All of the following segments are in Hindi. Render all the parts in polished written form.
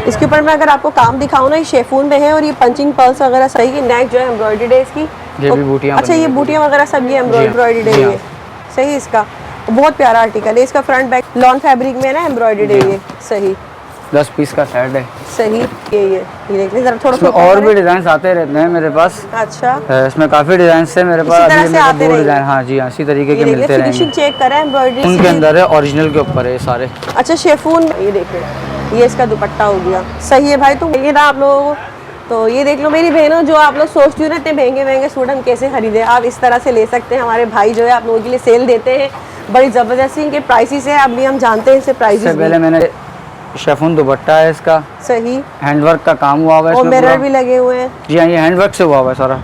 इसके ऊपर मैं अगर आपको काम दिखाऊँ ना, ये शेफून में है और ये पंचिंग पर्ल्स वगैरह सही है। नेक जो है एम्ब्रॉयडर्ड है इसकी। ये भी बूटियां। अच्छा, ये बूटियां वगैरह सब ये एम्ब्रॉयडर्ड है ये। सही, इसका बहुत प्यारा आर्टिकल है। इसका फ्रंट बैक लॉन फैब्रिक में ना एम्ब्रॉयडर्ड है ये। सही, 10 पीस का सेट है। सही, ये देख लें जरा थोड़ा। और भी डिजाइन आते रहते हैं मेरे पास। अच्छा, इसमें काफी डिजाइन है मेरे पास। अभी मेरे पास 2 डिजाइन, हाँ जी हाँ, इसी तरीके के मिलते रहेंगे। फिनिशिंग चेक करें, एम्ब्रॉयडरी उनके अंदर है, ओरिजिनल के ऊपर है सारे। अच्छा, शेफून ये देखें, ये इसका दुपट्टा हो गया। सही है भाई, तो ये ना आप लोगों को तो ये देख लो मेरी बहनों, जो आप लोग सोचती हो ना इतने महंगे महंगे सूट हम कैसे खरीदें, आप इस तरह से ले सकते हैं। हमारे भाई जो है आप लोगों के लिए सेल देते हैं, बड़ी ज़बरदस्त इनके प्राइसेस है। अभी हम जानते हैं इससे प्राइसेस। पहले मैंने शेफून दुपट्टा है इसका। सही, हैंडवर्क का काम हुआ हुआ है, और मिरर भी लगे हुए हैं। जी हाँ, ये हैंडवर्क से हुआ हुआ है सारा।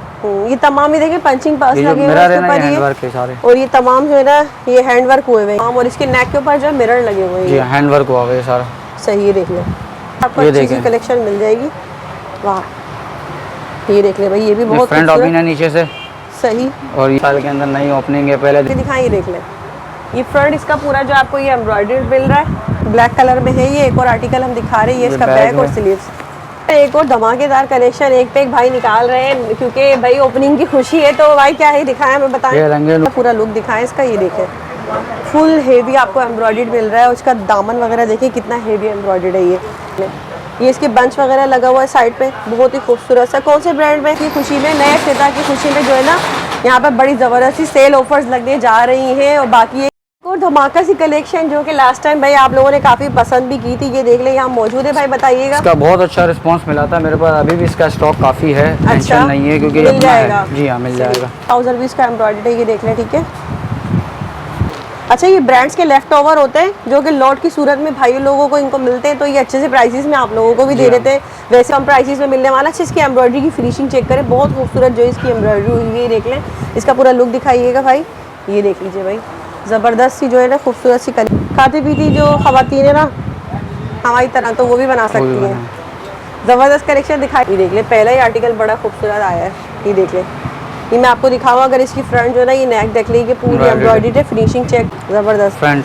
ये तमाम ही देखिए पंचिंग पर्स लगे हुए हैं ऊपर, हैंडवर्क है सारे। और ये तमाम जो है ना ये हैंडवर्क हुए हुए हैं, और इसके नेक के ऊपर जो है मिरर लगे हुए हैं। जी हैंडवर्क हुआ हुआ है सारा। सही, ये देख लें, आपको अच्छी सी कलेक्शन मिल जाएगी। वाह, ये देख ले भाई, ये भी बहुत फ्रंट ओपनिंग है नीचे से। सही, और ये साल के अंदर नई ओपनिंग है। पहले दिखाएं, ये देख ले, ये फ्रंट इसका पूरा जो आपको ये एम्ब्रॉयडरी मिल रहा है, ब्लैक कलर में है। ये एक और आर्टिकल हम दिखा रहे हैं, ये इसका बैक और स्लीव्स। एक और धमाकेदार कलेक्शन एक पे एक भाई निकाल रहे हैं, क्योंकि भाई ओपनिंग की खुशी है। तो भाई क्या है दिखाएं, हमें बताएं पूरा लुक दिखाएं इसका। ये देखें, फुल हेवी आपको एम्ब्रॉयडर्ड मिल रहा है। उसका दामन वगैरह देखिए कितना हेवी एम्ब्रॉयडर्ड है ये इसके बंच वगैरह लगा हुआ है साइड पे, बहुत ही खूबसूरत सा। कौन से ब्रांड में की खुशी में, नए अफ्ताह की खुशी में जो है ना यहाँ पर बड़ी ज़बरदस्त सी सेल ऑफर्स लगने जा रही हैं। और बाकी एक और धमाका सी कलेक्शन जो कि लास्ट टाइम भाई आप लोगों ने काफ़ी पसंद भी की थी, ये देख ले यहाँ मौजूद है। भाई बताइएगा। इसका बहुत अच्छा रिस्पांस मिला था मेरे पास, अभी भी इसका स्टॉक काफ़ी है। अच्छा, नहीं है क्योंकि मिल जाएगा। जी हाँ, मिल जाएगा। 1000 रुपीज़ का एम्ब्रॉयडरी है, ये देख लें, ठीक है। अच्छा, ये ब्रांड्स के लेफ्ट ओवर होते हैं जो कि लॉट की सूरत में भाई लोगों को इनको मिलते हैं, तो ये अच्छे से प्राइसेस में आप लोगों को भी दे देते हैं, वैसे कम प्राइसेस में मिलने वाला। अच्छा, इसकी एम्ब्रॉयडरी की फिनिशिंग चेक करें, बहुत खूबसूरत जो इसकी एम्ब्रॉयडरी हुई है, ये देख लें। इसका पूरा लुक दिखाइएगा भाई, ये देख लीजिए भाई, ज़बरदस्त सी जो है ना खूबसूरत सी खाती पीती जो ख़वातीन है ना हमारी तरह, तो वो भी बना सकती हैं। ज़बरदस्त कलेक्शन दिखाई, ये देख ले, पहला ही आर्टिकल बड़ा खूबसूरत आया है, ये देख ले। ये मैं आपको दिखाऊँ, अगर इसकी फ्रंट जो है ना ये नेक देख लीजिए, पूरी एम्ब्रॉयडर्ड है, फिनिशिंग चेक ज़बरदस्त फ्रंट।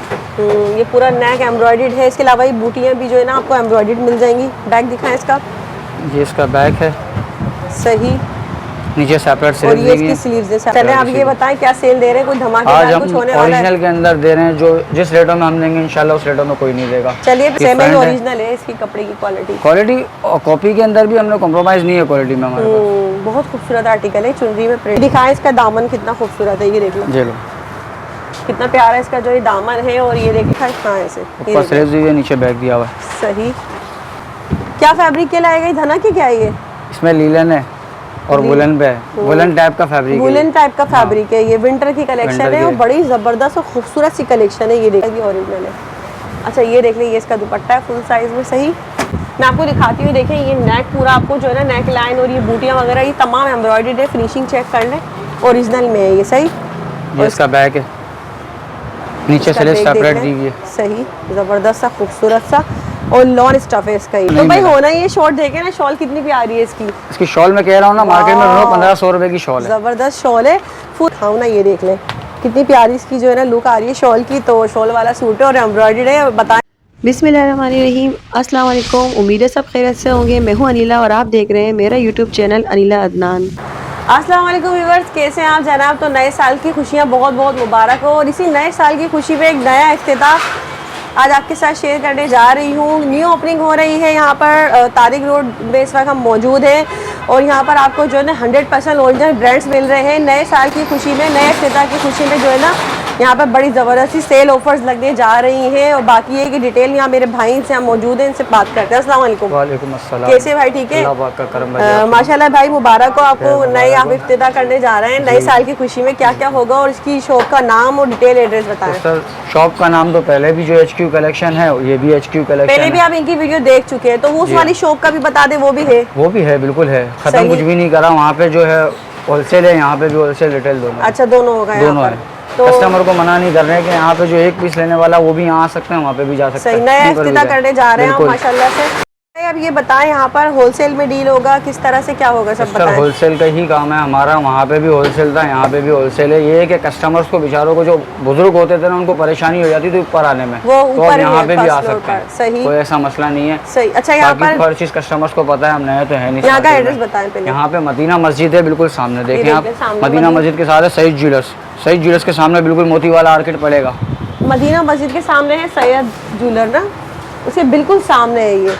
ये पूरा नेक एम्ब्रॉयडर्ड है। इसके अलावा ये बूटियाँ भी जो है ना आपको एम्ब्रॉयडर्ड मिल जाएंगी। बैक दिखाएं इसका, ये इसका बैक है। सही, नीचे सेपरेट और ये इसकी स्लीव्स है। चलें, आप ये बताएं क्या सेल दे रहे हैं, कोई धमाकेदार कुछ होने वाला है? ओरिजिनल के अंदर दे रहे हैं, जो जिस रेटों में हम देंगे इंशाल्लाह उस रेटों में कोई नहीं देगा। चलिए, सेमी ओरिजिनल है इसकी कपड़े की क्वालिटी और कॉपी के अंदर भी हमने कॉम्प्रोमाइज़ नहीं है क्वालिटी में हमारे पास। बहुत खूबसूरत आर्टिकल है, चुनरी में प्रिंट दिखाएं। इसका दामन कितना खूबसूरत है, ये देख लो, कितना प्यारा इसका जो ये दामन है। और ये देखिए हाँ, ऐसे ऊपर स्लीव्स भी है, नीचे बैक दिया हुआ है। सही, क्या फैब्रिक के लाएगा ये धना की, क्या है ये? इसमें लीलन है और वुलन पे है, वुलन टाइप का फैब्रिक है। वुलन टाइप का फैब्रिक है, ये विंटर की कलेक्शन है और बड़ी ज़बरदस्त और खूबसूरत सी कलेक्शन है, ये देखिए ओरिजिनल है। अच्छा, ये देख लीजिए, इसका दुपट्टा है फुल साइज में। सही, मैं आपको दिखाती हूँ, देखें ये नेक पूरा आपको जो है ना नेक लाइन और ये बूटियाँ वगैरह ये तमाम एम्ब्रॉयडर्ड है, फिनिशिंग चेक कर लें, ओरिजिनल में है ये। सही, ये इसका बैक है, नीचे से सेपरेट दी हुई है। सही, ज़बरदस्त सा खूबसूरत सा और लॉन स्टफ है इसका। तो भाई होना ये शॉल देखे ना, शॉल कितनी प्यारी है इसकी शॉल में कह रहा हूँ ना, मार्केट में 1500 रुपए की शॉल है। ज़बरदस्त शॉल है, फुल खाओ ना, ये देख लें कितनी प्यारी इसकी जो है ना लुक आ रही है शॉल की। तो शॉल वाला सूट है और एम्ब्रॉयडर्ड है। बताएं, बिस्मिल्लाहिर्रहमानिर्रहीम, अस्सलाम वालेकुम, उम्मीद है सब खैरियत से होंगे। मैं हूँ अनिला और आप देख रहे हैं मेरा यूट्यूब चैनल अनिला अदनान। अस्सलाम वालेकुम व्यूअर्स, कैसे हैं आप जनाब? तो नए साल की खुशियाँ बहुत बहुत मुबारक हो। और इसी नए साल की खुशी में एक नया इफ्तिताह आज आपके साथ शेयर करने जा रही हूँ। न्यू ओपनिंग हो रही है यहाँ पर तारिक रोड में इस वक्त हम मौजूद हैं और यहाँ पर आपको जो है ना 100% ओरिजिनल ब्रांड्स मिल रहे हैं। नए साल की खुशी में, नए इफ्तिताह की खुशी में जो है ना यहाँ पर बड़ी ज़बरदस्त सी सेल ऑफर्स लगने जा रही हैं। और बाकी है कि डिटेल यहाँ मेरे भाई से हम मौजूद हैं, इनसे बात करते हैं। अस्सलाम वालेकुम। वालेकुम अस्सलाम। कैसे भाई? ठीक है, माशाल्लाह भाई, मुबारक हो आपको, नए आप इफ्तिताह करने जा रहे हैं। नए साल की खुशी में क्या क्या होगा और इसकी शॉप का नाम और डिटेल एड्रेस बताएं। सर, शॉप का नाम तो पहले भी जो HQ कलेक्शन है, ये भी HQ कलेक्शन पहले भी आप इनकी वीडियो देख चुके हैं, तो वो उस वाली शॉप का भी बता दें। वो भी है? वो भी है, बिल्कुल है, खत्म कुछ भी नहीं करा। वहाँ पे जो है होलसेल है, यहाँ पे भी होलसेल रिटेल दोनों। अच्छा, दोनों होगा, दोनों है। तो कस्टमर को मना नहीं कर रहे हैं कि यहाँ पे जो एक पीस लेने वाला वो भी यहाँ आ सकते हैं, वहाँ पे भी जा सकते हैं। सही, नया इफ्तिताह करने जा रहे हैं माशाल्लाह से। अब ये बताएं यहाँ पर होलसेल में डील होगा, किस तरह से क्या होगा, सब सर बताएं। होलसेल का ही काम है हमारा, वहाँ पे भी होलसेल था, यहाँ पे भी होलसेल है। ये है कि कस्टमर्स को बेचारों को जो बुजुर्ग होते थे ना, उनको परेशानी हो जाती थी ऊपर आने में, वो तो ऊपर अब यहाँ ही पे है, भी आ फर्स्ट फ्लोर सकते पर। हैं, सही कोई ऐसा मसला नहीं है। सही। अच्छा यहाँ बाकी पर हर चीज़ कस्टमर्स को पता है, हम नए तो है नहीं। यहाँ का starting एड्रेस में। बताएं पहले। यहाँ पे मदीना मस्जिद है, बिल्कुल सामने देखें आप, देखिए सामने मदीना मस्जिद के साथ है सईद ज्वेलर्स। सईद ज्वेलर्स के सामने बिल्कुल मोती वाला आर्किड पड़ेगा। मदीना मस्जिद के सामने है सैयद ज्वेलर ना, उसके बिल्कुल सामने है ये।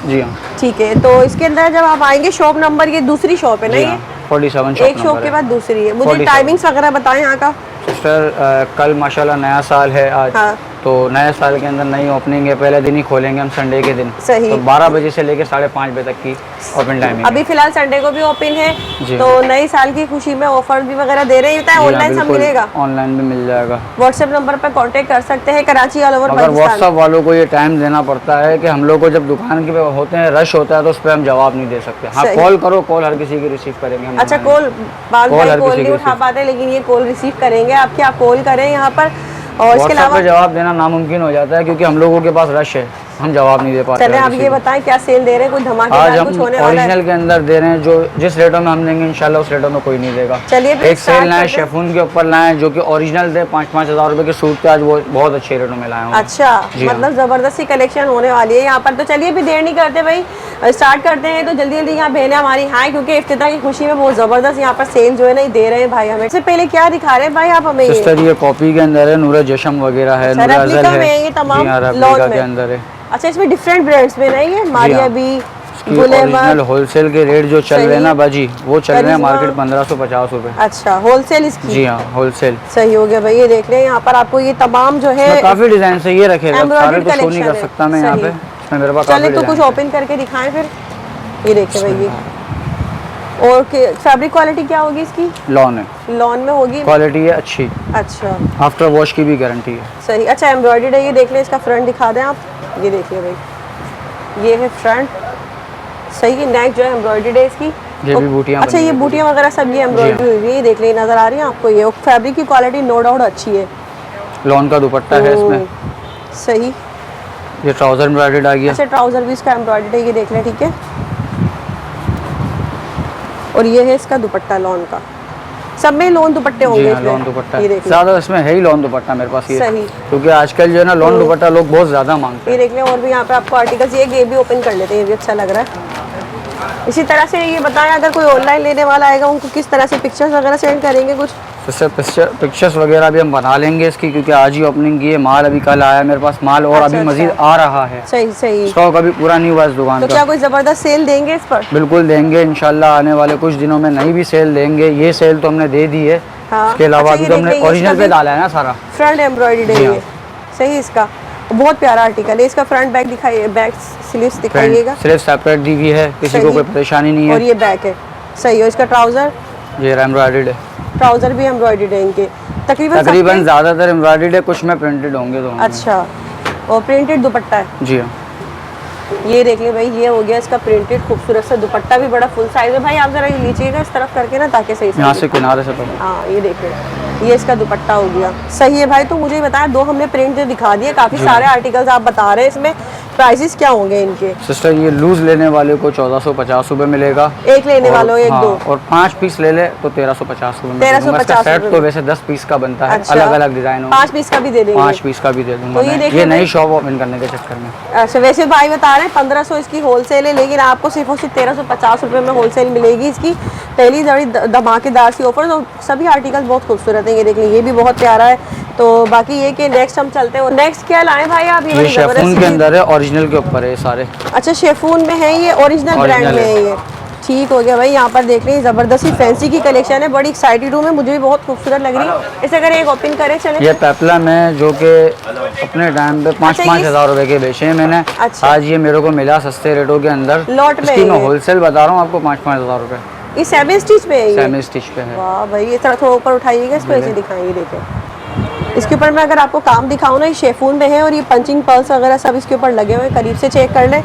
जी हाँ। ठीक है, तो इसके अंदर जब आप आएंगे शॉप नंबर, ये दूसरी शॉप है ना जी ये? हाँ, 47 एक शॉप के बाद दूसरी है। मुझे 47 टाइमिंग्स वगैरह बताएं यहाँ का। सिस्टर कल माशाल्लाह नया साल है आज, हाँ। तो नए साल के अंदर नई ओपनिंग है, पहले दिन ही खोलेंगे हम संडे के दिन। सही। तो 12 बजे से लेकर 5:30 बजे तक की ओपन टाइमिंग अभी फिलहाल संडे को भी ओपन है, जी तो हाँ। नए साल की खुशी में ऑफर भी वगैरह दे रहे हैं। ऑनलाइन सब मिलेगा, ऑनलाइन भी मिल जाएगा। व्हाट्सएप नंबर पर कांटेक्ट कर सकते हैं, कराची ऑल ओवर अगर पाकिस्तान। व्हाट्सअप वालों को ये टाइम देना पड़ता है कि हम लोग को जब दुकान के पे होते हैं रश होता है, तो उस पर हम जवाब नहीं दे सकते। हाँ सही। कॉल करो, कॉल हर किसी की रिसीव करेंगे हम। अच्छा कॉल, बाल भाई हर कॉल किसी नहीं की उठा receive। पाते, लेकिन ये कॉल रिसीव करेंगे आपकी। आप कॉल करें यहाँ पर, और इसके व्हाट्सएप अलावा पे जवाब देना नामुमकिन हो जाता है, क्योंकि हम लोगों के पास रश है, हम जवाब नहीं दे पाते। चले आप किसी ये को। बताएं क्या सेल दे रहे हैं, कुछ आज धमाकेदार हम कुछ होने वाला है? ओरिजिनल के अंदर दे रहे हैं, जो जिस रेटों में हम देंगे इंशाल्लाह उस रेटों में कोई नहीं देगा। चलिए फिर एक सेल start लाए करते हैं। शेफून के ऊपर लाए, जो कि ओरिजिनल थे 5-5 हज़ार रुपए के सूट थे, आज वो बहुत अच्छे रेटों में लाए हैं। अच्छा, जी हाँ। मतलब जबरदस्ती कलेक्शन होने वाली है यहाँ पर। तो चलिए फिर देर नहीं करते भाई, स्टार्ट करते हैं। तो जल्दी जल्दी यहाँ बहनें हमारी हैं, क्योंकि इफ्तिताह की खुशी में बहुत जबरदस्त यहाँ पर सेल जो है ना दे रहे हैं भाई हमें। इससे पहले क्या दिखा रहे हैं भाई आप हमें? सिस्टर ये कॉपी के अंदर है, नूर जशम वगैरह है, अच्छा, नूर अज़ल रेप्लिका है। में है ये तमाम जी हाँ, लॉट रेप्लिका में? के अंदर है। अच्छा, इसमें डिफरेंट ब्रांड्स में नहीं है, मारिया बी, ओरिजिनल गुलेमर। होलसेल के रेट जो चल रहे हैं ना बाजी, वो चल रहे हैं करिश्मा। मार्केट 1550 रुपए। अच्छा, होलसेल इसकी? जी हाँ, होलसेल। सही हो गया भाई। ये देख रहे हैं यहाँ पर आपको ये तमाम जो है काफी डिजाइन से ये रखेगा, सारे एम्ब्रॉयडर्ड तो शो नहीं कलेक्शन कर है। सकता मैं यहाँ सही। पे, इसमें मेरे पास चले काफी तो कुछ डिजाइन ओपन करके दिखाएं फिर। ये देखिए भाई ये, और फैब्रिक क्वालिटी क्या होगी इसकी? लॉन है, लॉन में होगी? क्वालिटी है अच्छी, अच्छा आफ्टर वॉश की भी गारंटी है। सही। अच्छा, एम्ब्रॉयडर्ड है ये, देख लें। इसका फ्रंट दिखा दें आप, ये देखिए भाई, ये है फ्रंट। सही है, नेक जो है एम्ब्रॉयडर्ड है इसकी। ये भी बूटियां अच्छा, बनी ये हुई हैं बूटियां वगैरह सब ये एम्ब्रॉयडरी हुई हुई है, देख लें, नजर आ रही है आपको। ये फैब्रिक की क्वालिटी नो डाउट अच्छी है। लॉन का दुपट्टा है इसमें। सही। ये ट्राउजर एम्ब्रॉयडर्ड आ गया। अच्छा, ट्राउजर भी इसका एम्ब्रॉयडर्ड है, ये देख लें, ठीक है। और ये है इसका दुपट्टा लॉन का, सब में लॉन दुपट्टे जी होंगे हाँ, इसमें। लॉन दुपट्टा ये देख लें, ज्यादा इसमें है ही लॉन दुपट्टा मेरे पास ये, सही। क्योंकि आजकल जो है ना लॉन दुपट्टा लोग बहुत ज्यादा मांगते ये देख लें। और भी यहाँ पे आपको आर्टिकल्स, ये भी ओपन कर लेते हैं, ये भी अच्छा लग रहा है। इसी तरह से ये बताएं, अगर कोई ऑनलाइन लेने वाला आएगा उनको किस तरह से पिक्चर्स वगैरह सेंड करेंगे कुछ? हैं। पिक्चर्स वगैरह भी हम बना लेंगे इसकी, क्योंकि आज ही ओपनिंग की है, माल अभी कल आया मेरे पास माल, और अच्छा, अभी मजीद अच्छा। आ रहा है, सही सही। स्टॉक अभी पूरा नहीं हुआ इस दुकान तो का। क्या कोई जबरदस्त सेल देंगे इस पर? बिल्कुल देंगे इंशाल्लाह, आने वाले कुछ दिनों में नई भी सेल देंगे। ये सेल तो हमने दे दी है, हाँ। इसके अलावा अच्छा, अभी ये तो देख हमने लें, ये ओरिजिनल इसका पे भी डाला है ना सारा। फ्रंट एम्ब्रॉयडर्ड है जी ये। हाँ। सही, इसका बहुत प्यारा आर्टिकल है। इसका फ्रंट बैक दिखाइए, बैक स्लीव्स दिखाइएगा। सिर्फ सेपरेट दी हुई है, किसी को सही। कोई परेशानी नहीं और है। ये बैक है। सही। और इसका ट्राउजर, ये एम्ब्रॉयडर्ड है, ट्राउजर भी एम्ब्रॉयडर्ड है इनके तकरीबन तकरीबन ज्यादातर एम्ब्रॉयडर्ड है, कुछ में प्रिंटेड होंगे तो। अच्छा, और प्रिंटेड दुपट्टा है। जी हाँ। ये देख ले भाई, ये हो गया इसका प्रिंटेड खूबसूरत सा दुपट्टा, भी बड़ा फुल साइज है। भाई आप जरा ये लीजिएगा इस तरफ करके ना, ताकि सही यहाँ से किनारे से पकड़। हाँ, ये देख ले, ये इसका दुपट्टा हो गया। सही है भाई। तो मुझे बताया, दो हमने प्रिंट जो दिखा दिए, काफी सारे आर्टिकल्स आप बता रहे हैं। इसमें प्राइसेस क्या होंगे इनके? सिस्टर ये लूज लेने वाले को 1450 रुपए मिलेगा, एक लेने वालों एक हाँ, दो, और 5 पीस ले ले तो 1350 रुपए में 1350 सेट रुपए तो वैसे 10 पीस का बनता है, अच्छा। अलग अलग डिजाइन होंगे। 5 पीस का भी दे देंगे? 5 पीस का भी दे दूंगा तो ये मैं। देखिए ये भाई- नई शॉप ओपन करने के चक्कर में। अच्छा, वैसे भाई बता रहे हैं 1500 इसकी होलसेल है, लेकिन आपको सिर्फ और सिर्फ 1350 रुपये में होलसेल मिलेगी इसकी। पहली बड़ी धमाकेदार सी ऑफर। तो सभी आर्टिकल बहुत खूबसूरत हैं, ये देख लें, ये भी बहुत प्यारा है। तो बाकी ये कि नेक्स्ट हम चलते हैं। नेक्स्ट क्या लाए भाई आप? ये बड़ी शेफून जबरदस्त के सी- अंदर है, ओरिजिनल के ऊपर है ये सारे। अच्छा, शेफून में है ये, ओरिजिनल ब्रांड Original में है है। ये। ठीक हो गया भाई। यहाँ पर देख रहे हैं जबरदस्त सी फैंसी की कलेक्शन है, बड़ी एक्साइटेड हूँ मैं, मुझे भी बहुत खूबसूरत लग रही है। इसे अगर एक ओपन करें चले। ये पेपलम है, जो कि अपने टाइम पे 5-5 हज़ार रुपए के बेचे हैं मैंने। अच्छा। आज ये मेरे को मिला सस्ते रेटों के अंदर, लॉट में इसकी मैं ये? होलसेल बता रहा हूँ आपको 5-5 हज़ार रुपए। ये सेमी स्टिच में है ये? सेमी स्टिच पे है। वाह भाई, ये थोड़ा ऊपर उठाइएगा, इसको ऐसे दिखाइए। देखें इसके ऊपर मैं अगर आपको काम दिखाऊँ ना, ये शेफून में है, और ये पंचिंग पर्ल्स वगैरह सब इसके ऊपर लगे हुए हैं। करीब से चेक कर लें।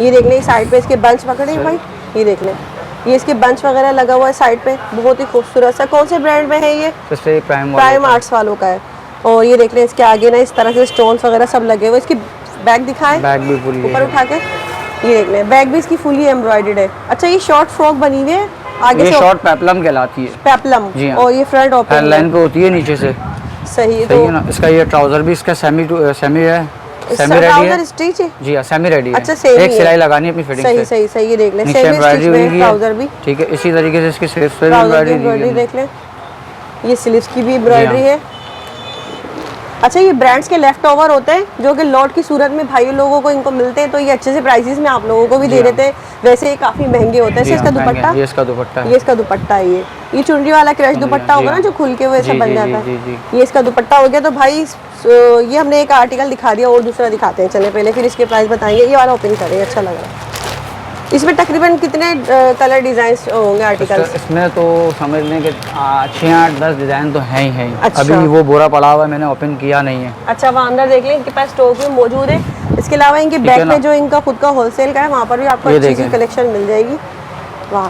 ये देख लें, साइड पे इसके बंच पकड़े भाई, ये देख लें, ये इसके बंच वगैरह लगा हुआ है साइड पे, बहुत ही खूबसूरत सा। कौन से ब्रांड में है ये? जैसे प्राइम प्राइम आर्ट्स वालों का है। और ये देख लें, इसके आगे ना इस तरह से स्टोन्स वगैरह सब लगे हुए। इसकी बैग दिखाएं बैग भी पूरी ऊपर है। उठा के। ये देख लें, बैक भी इसकी फुली एम्ब्रॉयडर्ड है। अच्छा ये शॉर्ट फ्रॉक बनी हुई है, आगे ये से शॉर्ट पेप्लम कहलाती है। पेप्लम। जी हाँ। और ये फ्रंट ओपन हेडलाइन पे होती है नीचे से। सही सही है ना। इसका ये ट्राउजर भी इसका सेमी है, सेमी रेडी है। ट्राउजर स्टिच है। जी हाँ, सेमी रेडी है। अच्छा सेम एक ही सिलाई है। लगानी है अपनी फिटिंग सही से। सही सही, ये देख लें, नीचे सेमी एम्ब्रॉयडरी स्टिच में हुई है ट्राउजर भी। ठीक है, इसी तरीके से इसकी स्लीव्स पे भी ट्राउजर की एम्ब्रॉयडरी एम्ब्रॉयडरी दी देख लें, ये स्लीव्स की भी जी एम्ब्रॉयडरी हाँ। है। अच्छा ये ब्रांड्स के लेफ्ट ओवर होते हैं जो कि लॉट की सूरत में भाई लोगों को इनको मिलते हैं, तो ये अच्छे से प्राइसेस में आप लोगों को भी दे जी हाँ। देते हैं। वैसे ये काफ़ी महंगे होते हैं। जी इसका हाँ, दुपट्टा, ये इसका दुपट्टा है। ये इसका दुपट्टा है। ये चुनरी वाला क्रश दुपट्टा जी होगा ना हाँ। जो खुल के वो ऐसा जी, बन जी, जाता जी, है, जी। ये इसका दुपट्टा हो गया। तो भाई ये हमने एक आर्टिकल दिखा दिया और दूसरा दिखाते हैं, चले पहले फिर इसके प्राइस बताएंगे। ये वाला ओपन करेंगे, अच्छा लग रहा है। इसमें तकरीबन कितने कलर डिजाइन होंगे आर्टिकल? इसमें तो समझ लें कि 6-8-10 डिज़ाइन तो हैं ही हैं। अच्छा। अभी वो बोरा पड़ा हुआ है, मैंने ओपन किया नहीं है। अच्छा वहाँ अंदर देख लें, इनके पास स्टॉक में मौजूद है। इसके अलावा इनके है बैक ना। में जो इनका खुद का होलसेल का है वहाँ पर भी आपको ये अच्छी सी देखें। कलेक्शन मिल जाएगी। वाह,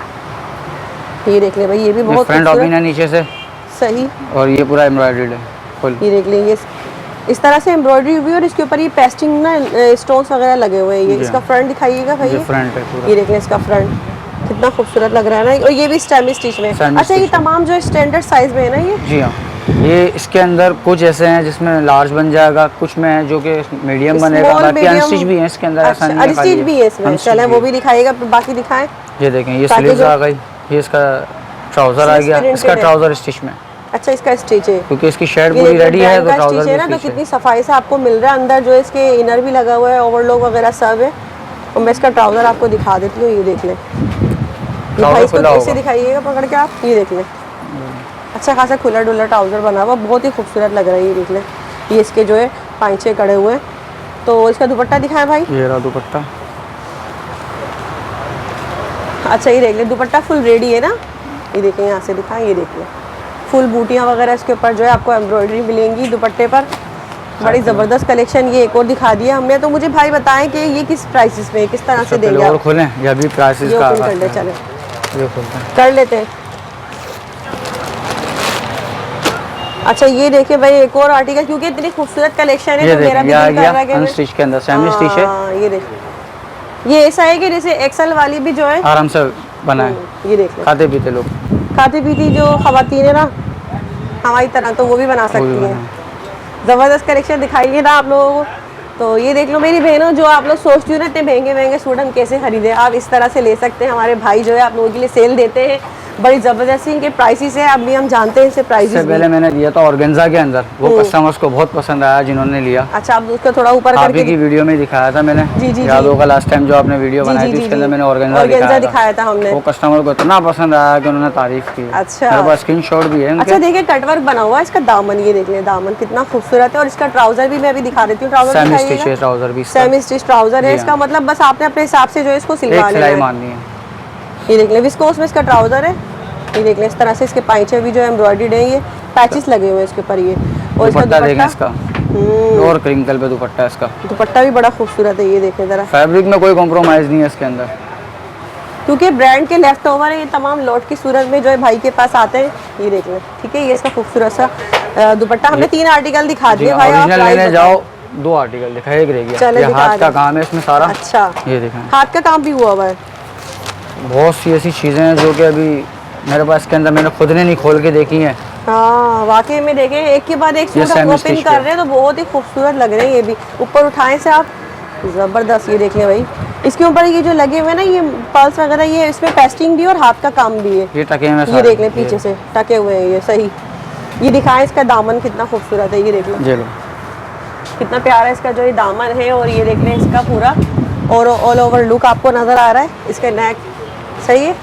ये देख लें भाई, ये भी ये बहुत फ्रंट ओपन खूबसूरत। है नीचे से, सही, और ये पूरा एम्ब्रॉयडर्ड है फुल। ये देख लें, ये इस तरह से एम्ब्रॉयडरी हुई और इसके ऊपर ये पेस्टिंग ना स्टोन्स वगैरह लगे हुए हैं। ये जी इसका हाँ। फ्रंट दिखाइएगा भाई, ये फ्रंट है पूरा। ये देख लें इसका फ्रंट कितना खूबसूरत लग रहा है ना। और ये भी सेमी स्टिच में। सेमी अच्छा ये स्टिच है। तमाम जो स्टैंडर्ड साइज में है ना ये? जी हाँ। ये इसके अंदर कुछ ऐसे हैं जिसमें लार्ज बन जाएगा, कुछ में है जो कि मीडियम बनेगा, Small, बाकी medium। अनस्टिच भी है इसके अंदर। ऐसा अच्छा नहीं है खाली अनस्टिच भी है इसमें, अनस्टिच चलें भी वो है। भी दिखाइएगा, बाकी दिखाएं। ये देखें, ये ताकि स्लीव्स जो- आ गई, ये इसका ट्राउजर आ Sleeves गया, printed इसका है। ट्राउजर स्टिच में, अच्छा इसका स्टिच है, क्योंकि इसकी शर्ट ये पूरी देखिए रेडी है ब्रांड तो का ट्राउजर स्टिच है भी ना, तो स्टिच है। कितनी सफाई से आपको मिल रहा है। अंदर जो इसके इनर भी लगा हुआ है, ओवरलॉक वगैरह सब है। और मैं इसका ट्राउजर आपको दिखा देती हूँ, ये देख लें। ये भाई इसको खुला कैसे होगा। दिखाइएगा पकड़ के आप, ये देख लें, अच्छा खासा खुला डुला ट्राउजर बना हुआ, बहुत ही खूबसूरत लग रहा है। ये देख लें, ये इसके जो है 5-6 कड़े हुए हैं। तो इसका दुपट्टा दिखाएं भाई। ये रहा दुपट्टा। अच्छा ये देख लें, दुपट्टा फुल रेडी है ना, ये देखें यहाँ से दिखाएं, ये देख लें फुल बूटियाँ वगैरह इसके ऊपर जो है आपको एम्ब्रॉयडरी मिलेंगी दुपट्टे पर। बड़ी ज़बरदस्त कलेक्शन ये एक और दिखा दिया हमने। तो मुझे भाई बताएं कि ये किस प्राइसेस में, किस तरह से देंगे और आप? खोलें या अभी प्राइसेस ये का ओपन कर ले, चले ये खोलते हैं। कर लेते हैं। अच्छा ये देखिए भाई एक और आर्टिकल, क्योंकि इतनी खूबसूरत कलेक्शन है ये तो मेरा भी देखिए, आ दिल कर गया रहा है कि अनस्टिच के अंदर, सेमी स्टिच है। हाँ, ये देखिए, ये ऐसा है कि जैसे एक्सल वाली भी जो है आराम से बना है, ये देख लें, खाते पीते लोग खाती पीती जो खवातीन है ना हमारी तरह, तो वो भी बना वो भी सकती हैं। बना। ज़बरदस्त कलेक्शन दिखाइए ना आप लोगों को। तो ये देख लो मेरी बहनों, जो आप लोग सोचती हो ना इतने महंगे महंगे सूट हम कैसे खरीदें, आप इस तरह से ले सकते हैं। हमारे भाई जो है आप लोगों के लिए सेल देते हैं, बड़ी ज़बरदस्त इनके प्राइसेस है, अभी हम जानते हैं इसे इससे प्राइसेस भी। पहले मैंने दिया था ऑर्गेन्जा के अंदर, वो कस्टमर्स को बहुत पसंद आया जिन्होंने लिया। अच्छा आप उसको थोड़ा ऊपर आप करके ही की वीडियो में दिखाया था मैंने, जी, जी, याद जी। होगा लास्ट टाइम जो आपने वीडियो जी, बनाई जी, थी जी, उसके अंदर जी। मैंने ऑर्गेन्जा ऑर्गेन्जा दिखाया दिखाया था हमने। वो कस्टमर को इतना पसंद आया कि उन्होंने तारीफ की। अच्छा। मेरे पास स्क्रीनशॉट भी है अच्छा उनके। देखिए कटवर्क बना हुआ है इसका दामन, ये देख लें दामन कितना खूबसूरत है। और इसका ट्राउजर भी मैं अभी दिखा देती हूँ, ट्राउजर सेमी स्टिच है दिखाइएगा। ट्राउजर भी इसका। सेमी स्टिच ट्राउजर है जी इसका, हाँ। मतलब बस आपने अपने हिसाब से जो है इसको सिलवा एक लेना सिलाई है। मारनी है। ये देख लें विस्कोस में इसका ट्राउजर है, ये देख लें इस तरह से इसके पाइचे भी जो एम्ब्रॉयडर्ड है, ये पैचेस लगे हुए हैं इसके ऊपर। ये और इसका दुपट्टा देखें दुपट्टा, इसका, और क्रिंकल पे दुपट्टा है इसका। दुपट्टा भी बड़ा खूबसूरत है, ये देखें ज़रा, फैब्रिक में कोई कॉम्प्रोमाइज़ नहीं है इसके अंदर, क्योंकि ब्रांड के लेफ्ट ओवर है ये तमाम लॉट की सूरत में जो है भाई के पास आते हैं। ये देख लें, ठीक है, ये इसका खूबसूरत सा दुपट्टा। हमने 3 आर्टिकल दिखा दिए भाई, आप ओरिजिनल प्राइस लेने बताओ। जाओ 2 आर्टिकल दिखा, एक रह गया। चले ये दिखा हाथ का दे। काम है इसमें सारा। अच्छा, ये देखें, हाथ का काम भी हुआ हुआ है। बहुत सी ऐसी चीज़ें हैं जो कि अभी मेरे पास के अंदर मैंने खुद ने नहीं खोल के देखी हैं। हाँ वाकई में देखें एक के बाद एक ये सूट सेमी ओपन स्टिच कर रहे हैं तो बहुत ही खूबसूरत लग रहे हैं। ये भी ऊपर उठाएं से आप, ज़बरदस्त। ये देख लें भाई, इसके ऊपर ये जो लगे हुए हैं ना ये पर्ल्स वगैरह, ये इसमें पेस्टिंग भी और हाथ का काम भी है। ये टके में ये सारे, देख लें पीछे से टके हुए हैं ये, सही। ये दिखाएं इसका दामन कितना खूबसूरत है, ये देख लें ये लो, कितना प्यारा इसका जो ये दामन है। और ये देख लें इसका पूरा और ऑल ओवर लुक आपको नज़र आ रहा है, इसका नेक सही है।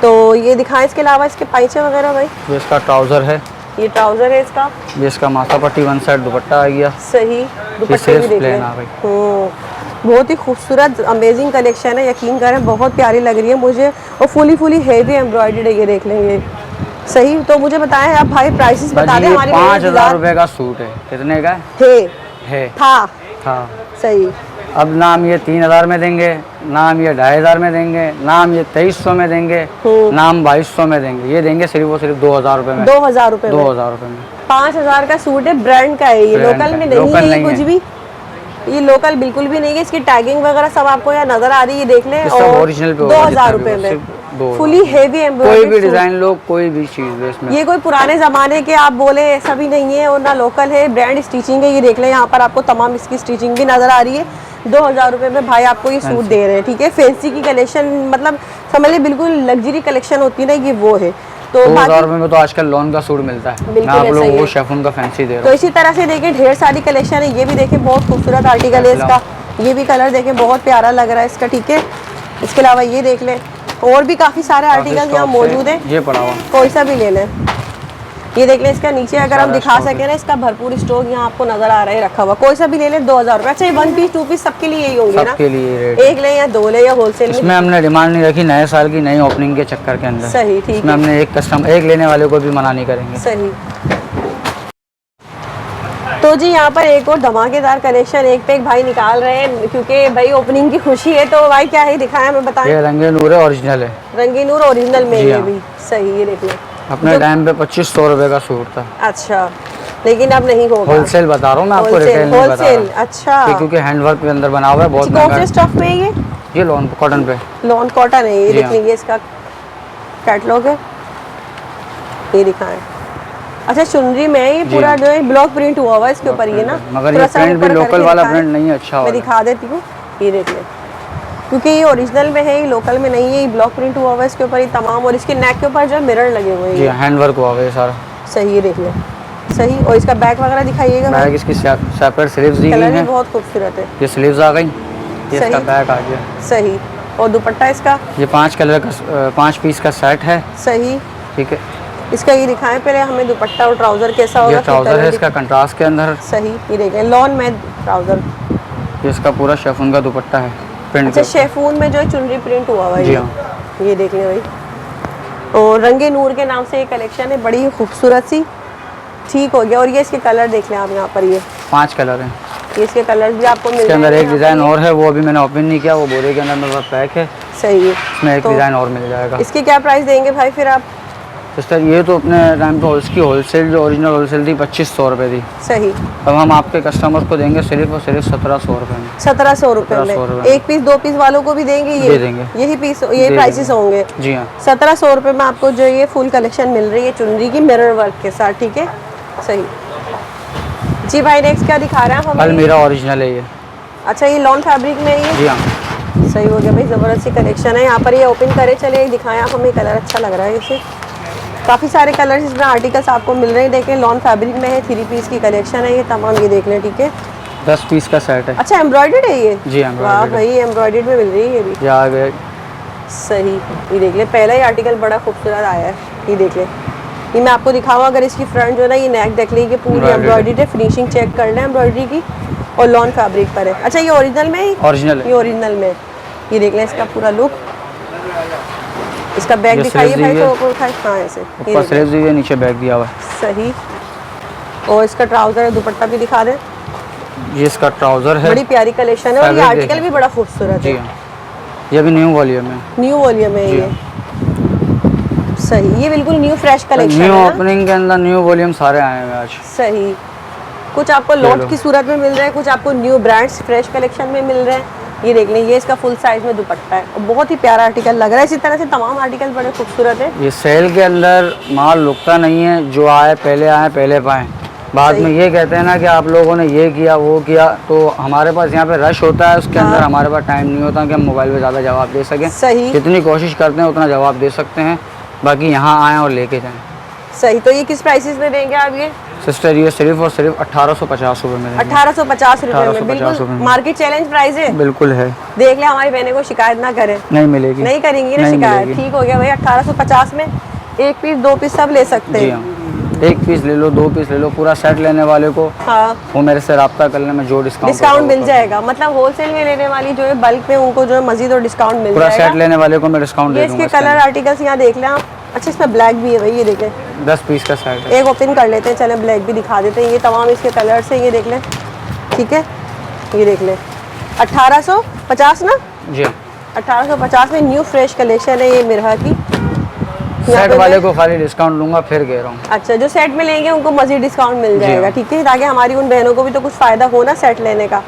तो ये दिखाएं, इसके अलावा इसके पाइचे वगैरह भाई। ये इसका ट्राउज़र है, ये ट्राउज़र है इसका, ये इसका माथा पट्टी 1 साइड दुपट्टा आ गया। सही। दुपट्टे सिर्फ भी देख प्लेन लें, आ गई। बहुत ही खूबसूरत अमेजिंग कलेक्शन है, यकीन करें बहुत प्यारी लग रही है मुझे। और फुली हेवी एम्ब्रॉयडर्ड है, ये देख लेंगे सही। तो मुझे बताएं आप भाई प्राइसेस बता दें हमारे 5000 रुपये का सूट है। कितने का है? था सही। अब ना हम ये 3000 में देंगे, ना हम ये 2500 में देंगे, ना हम ये 2300 में देंगे, ना हम 2200 में देंगे। ये देंगे सिर्फ और सिर्फ 2000 रुपये में। 2000 रुपये में 2000 रुपये में 5000 का सूट है, ब्रांड का है ये, ब्रांड लोकल का में है, नहीं लोकल है ये नहीं कुछ है। भी। ये लोकल बिल्कुल भी नहीं है, इसकी टैगिंग वगैरह सब आपको यहाँ नजर आ रही है, देख लें। और ओरिजिनल पे 2000 रुपए में फुली हेवी कोई एम्ब्रॉयडरी भी डिजाइन लो, कोई भी चीज इसमें। ये कोई पुराने जमाने के आप बोले ऐसा भी नहीं है, और ना लोकल है, ब्रांड स्टिचिंग है। ये देख लें, यहाँ पर आपको तमाम इसकी स्टिचिंग भी नजर आ रही है। 2000 रुपए में भाई आपको ये सूट दे रहे हैं, ठीक है। फैंसी की कलेक्शन, मतलब समझ लीजिए बिल्कुल लग्जरी कलेक्शन होती है ना, ये वो है। तो 2000 रुपए में तो आजकल लॉन का सूट मिलता है, मैं आप लोगों को शेफून का फैंसी दे रहा हूँ। तो इसी तरह से देखें ढेर सारी कलेक्शन है। ये भी देखें बहुत खूबसूरत आर्टिकल है इसका, ये भी कलर देखें बहुत प्यारा लग रहा है इसका, ठीक है। इसके अलावा ये देख लें, और भी काफ़ी सारे आर्टिकल यहाँ मौजूद हैं, ये पड़ा हुआ कोई सा भी ले लें। ये देख लें, इसका नीचे अगर हम दिखा सकें ना, इसका भरपूर स्टॉक यहाँ आपको नजर आ रहा है रखा हुआ, कोई सा भी ले लें 2000 रुपए। अच्छा, ये 1 पीस 2 पीस सबके लिए यही होंगे ना? सबके लिए रेट, एक ले या 2 ले या होलसेल में? इसमें हमने डिमांड नहीं रखी नए साल की नई ओपनिंग के चक्कर के अंदर। सही, ठीक इसमें हमने एक लेने वाले को भी मना नहीं करेंगे। सही। तो जी यहाँ पर एक और धमाकेदार कलेक्शन एक पे एक भाई निकाल रहे हैं, क्योंकि भाई ओपनिंग की खुशी है। तो भाई क्या है, दिखाएं हमें, बताएं। ये रंगे नूर है, ओरिजिनल है। रंगी नूर ओरिजिनल में ये भी सही, ये देख लें। अपने टाइम पे 2500 रुपए का सूट था। अच्छा, लेकिन अब नहीं होगा। होलसेल बता रहा हूँ मैं आपको, रिटेल नहीं बता रहा। अच्छा, क्योंकि हैंडवर्क के अंदर बना हुआ है, बहुत महंगा। कौन से स्टफ में है ये लॉन कॉटन पे, लॉन कॉटन है। ये देख लीजिए, इसका कैटलॉग है, ये दिखाएं। अच्छा, चुनरी में ये पूरा जो है ब्लॉक प्रिंट हुआ हुआ है इसके ऊपर, ये ना, मगर ये प्रिंट भी लोकल वाला प्रिंट नहीं है, अच्छा मैं दिखा देती हूँ। ये देख लें, क्योंकि ये ओरिजिनल में है, ये लोकल में नहीं है। ये ब्लॉक प्रिंट हुआ हुआ है इसके ऊपर, ये तमाम, और इसके नेक के ऊपर जो है मिरर लगे हुए हैं। जी, हैंडवर्क हुआ हुआ है सारा। सही, ये देख लें, सही। और इसका बैक वगैरह दिखाइएगा। बैक इसकी सेपरेट स्लीव्स दी गई कलर भी है, बहुत खूबसूरत है। ये स्लीव्स आ गई, ये इसका बैक आ गया। सही। और दुपट्टा इसका, ये 5 कलर का 5 पीस का सेट है। सही, ठीक है। इसका ये दिखाएं पहले हमें, दुपट्टा और ट्राउजर कैसा होगा। ये ट्राउजर है इसका कंट्रास्ट के अंदर। सही, ये देखें, लॉन में ट्राउजर। ये इसका पूरा शेफून का दुपट्टा है, प्रिंट। अच्छा, शेफून में जो है चुनरी प्रिंट हुआ हुआ है। जी हाँ। ये देख लें भाई, और रंगे नूर के नाम से ये कलेक्शन है, बड़ी ही खूबसूरत सी, ठीक हो गया। और ये इसके कलर देख लें आप, यहाँ पर ये 5 कलर हैं। ये इसके कलर्स भी आपको मिल इसके अंदर जाएंगे। एक डिज़ाइन और है, वो अभी मैंने ओपन नहीं किया, वो बोरे के अंदर मेरे पास पैक है। सही है, इसमें एक डिज़ाइन और मिल जाएगा। इसके क्या प्राइस देंगे भाई फिर आप? सिस्टर, ये तो अपने टाइम पे इसकी होलसेल, जो ओरिजिनल होलसेल थी 2500 रुपये थी। सही। अब हम आपके कस्टमर्स को देंगे सिर्फ और सिर्फ 1700 रुपये में। 1700 रुपये 1700 में रुपये। 1 पीस 2 पीस वालों को भी देंगे? ये दे देंगे, यही पीस, यही प्राइसेस होंगे। जी हाँ। 1700 रुपये में आपको जो ये फुल कलेक्शन मिल रही है चुनरी की मिरर वर्क के साथ, ठीक है। सही जी भाई, नेक्स्ट क्या दिखा रहे हैं हम? अलमीरा ओरिजिनल है ये। अच्छा, ये लॉन फैब्रिक में है ये? जी हाँ। सही हो गया भाई, ज़बरदस्त सी कलेक्शन है। यहाँ पर ये ओपन करे, चले दिखाएं आप हमें, कलर अच्छा लग रहा है इसे। काफ़ी सारे कलर्स इसमें आर्टिकल्स आपको मिल रहे हैं। देखें, लॉन फैब्रिक में है, 3 पीस की कलेक्शन है ये तमाम, ये देख लें, ठीक है। 10 पीस का सेट है। अच्छा, एम्ब्रॉयडर्ड है ये? जी, वाह एम्ब्रॉयडर्ड भाई, एम्ब्रॉयडर्ड में मिल रही है ये भी। ये आ गए। सही, ये देख ले, पहला ही आर्टिकल बड़ा खूबसूरत आया है, ये देख ले। ये मैं आपको दिखाऊँ, अगर इसकी फ्रंट जो है ना, ये नेक देख लीजिए, पूरी एम्ब्रॉयडरी है, फिनिशिंग चेक कर लें एम्ब्रॉयडरी की, और लॉन फैब्रिक पर है। अच्छा, ये ओरिजिनल में है? ओरिजिनल है, ये ओरिजिनल में। ये देख लें इसका पूरा लुक। इसका बैग दिखाइए भाई, तो ऊपर उठाए। हाँ, ऐसे ऊपर स्लीव्स दी हुई है, नीचे बैग दिया हुआ है। सही। और इसका ट्राउजर है, दुपट्टा भी दिखा दें। ये इसका ट्राउजर है, बड़ी प्यारी कलेक्शन है, और ये आर्टिकल भी बड़ा खूबसूरत जी है। हाँ। ये भी न्यू वॉल्यूम है, न्यू वॉल्यूम है ये। सही, ये बिल्कुल न्यू फ्रेश कलेक्शन है न्यू ना? ओपनिंग के अंदर न्यू वॉल्यूम सारे आए हैं आज। सही। कुछ आपको लॉट की सूरत में मिल रहा है, कुछ आपको न्यू ब्रांड्स फ्रेश कलेक्शन में मिल रहे हैं। ये देख लें, ये इसका फुल साइज में दुपट्टा है, और बहुत ही प्यारा आर्टिकल लग रहा है। इसी तरह से तमाम आर्टिकल बड़े खूबसूरत है। ये सेल के अंदर माल रुकता नहीं है, जो आए पहले पाएँ। बाद में ये कहते हैं ना कि आप लोगों ने ये किया वो किया, तो हमारे पास यहाँ पे रश होता है, उसके अंदर हमारे पास टाइम नहीं होता कि हम मोबाइल पे ज़्यादा जवाब दे सकें। सही। जितनी कोशिश करते हैं उतना जवाब दे सकते हैं, बाकी यहाँ आएँ और लेके जाएँ। सही। तो ये किस प्राइसेस में देंगे आप ये? सिस्टर, ये सिर्फ और सिर्फ 1850 रुपये में। 1850 रुपये में, बिल्कुल मार्केट चैलेंज प्राइस है। बिल्कुल है। देख ले, हमारी बहनें को शिकायत ना करें। नहीं मिलेगी, नहीं करेंगी ना शिकायत। ठीक हो गया भाई, 1850 में 1 पीस 2 पीस सब ले सकते हैं। जी हाँ, 1 पीस ले लो, 2 पीस ले लो, पूरा सेट लेने वाले को हाँ, वो मेरे से रब्ता करने में जो डिस्काउंट मिल जाएगा। मतलब होलसेल में लेने वाली जो है बल्क में, उनको जो है मजीद और डिस्काउंट मिल पूरा जाएगा। सेट लेने वाले को मैं डिस्काउंट दे दूंगा। इसके कलर आर्टिकल्स यहाँ देख लें आप। अच्छा, इसमें ब्लैक भी है भाई, ये देखें, 10 पीस का सेट है। एक ओपन कर लेते हैं, चलें ब्लैक भी दिखा देते हैं। ये तमाम इसके कलर्स हैं, ये देख लें, ठीक है। ये देख लें, 1850 ना? जी, 1850 में न्यू फ्रेश कलेक्शन है ये मिरहा की। सेट वाले को खाली डिस्काउंट दूंगा, फिर कह रहा हूँ। अच्छा, जो सेट में लेंगे उनको मजीद डिस्काउंट मिल जाएगा, ठीक है, ताकि हमारी उन बहनों को भी तो कुछ फ़ायदा हो ना सेट लेने का।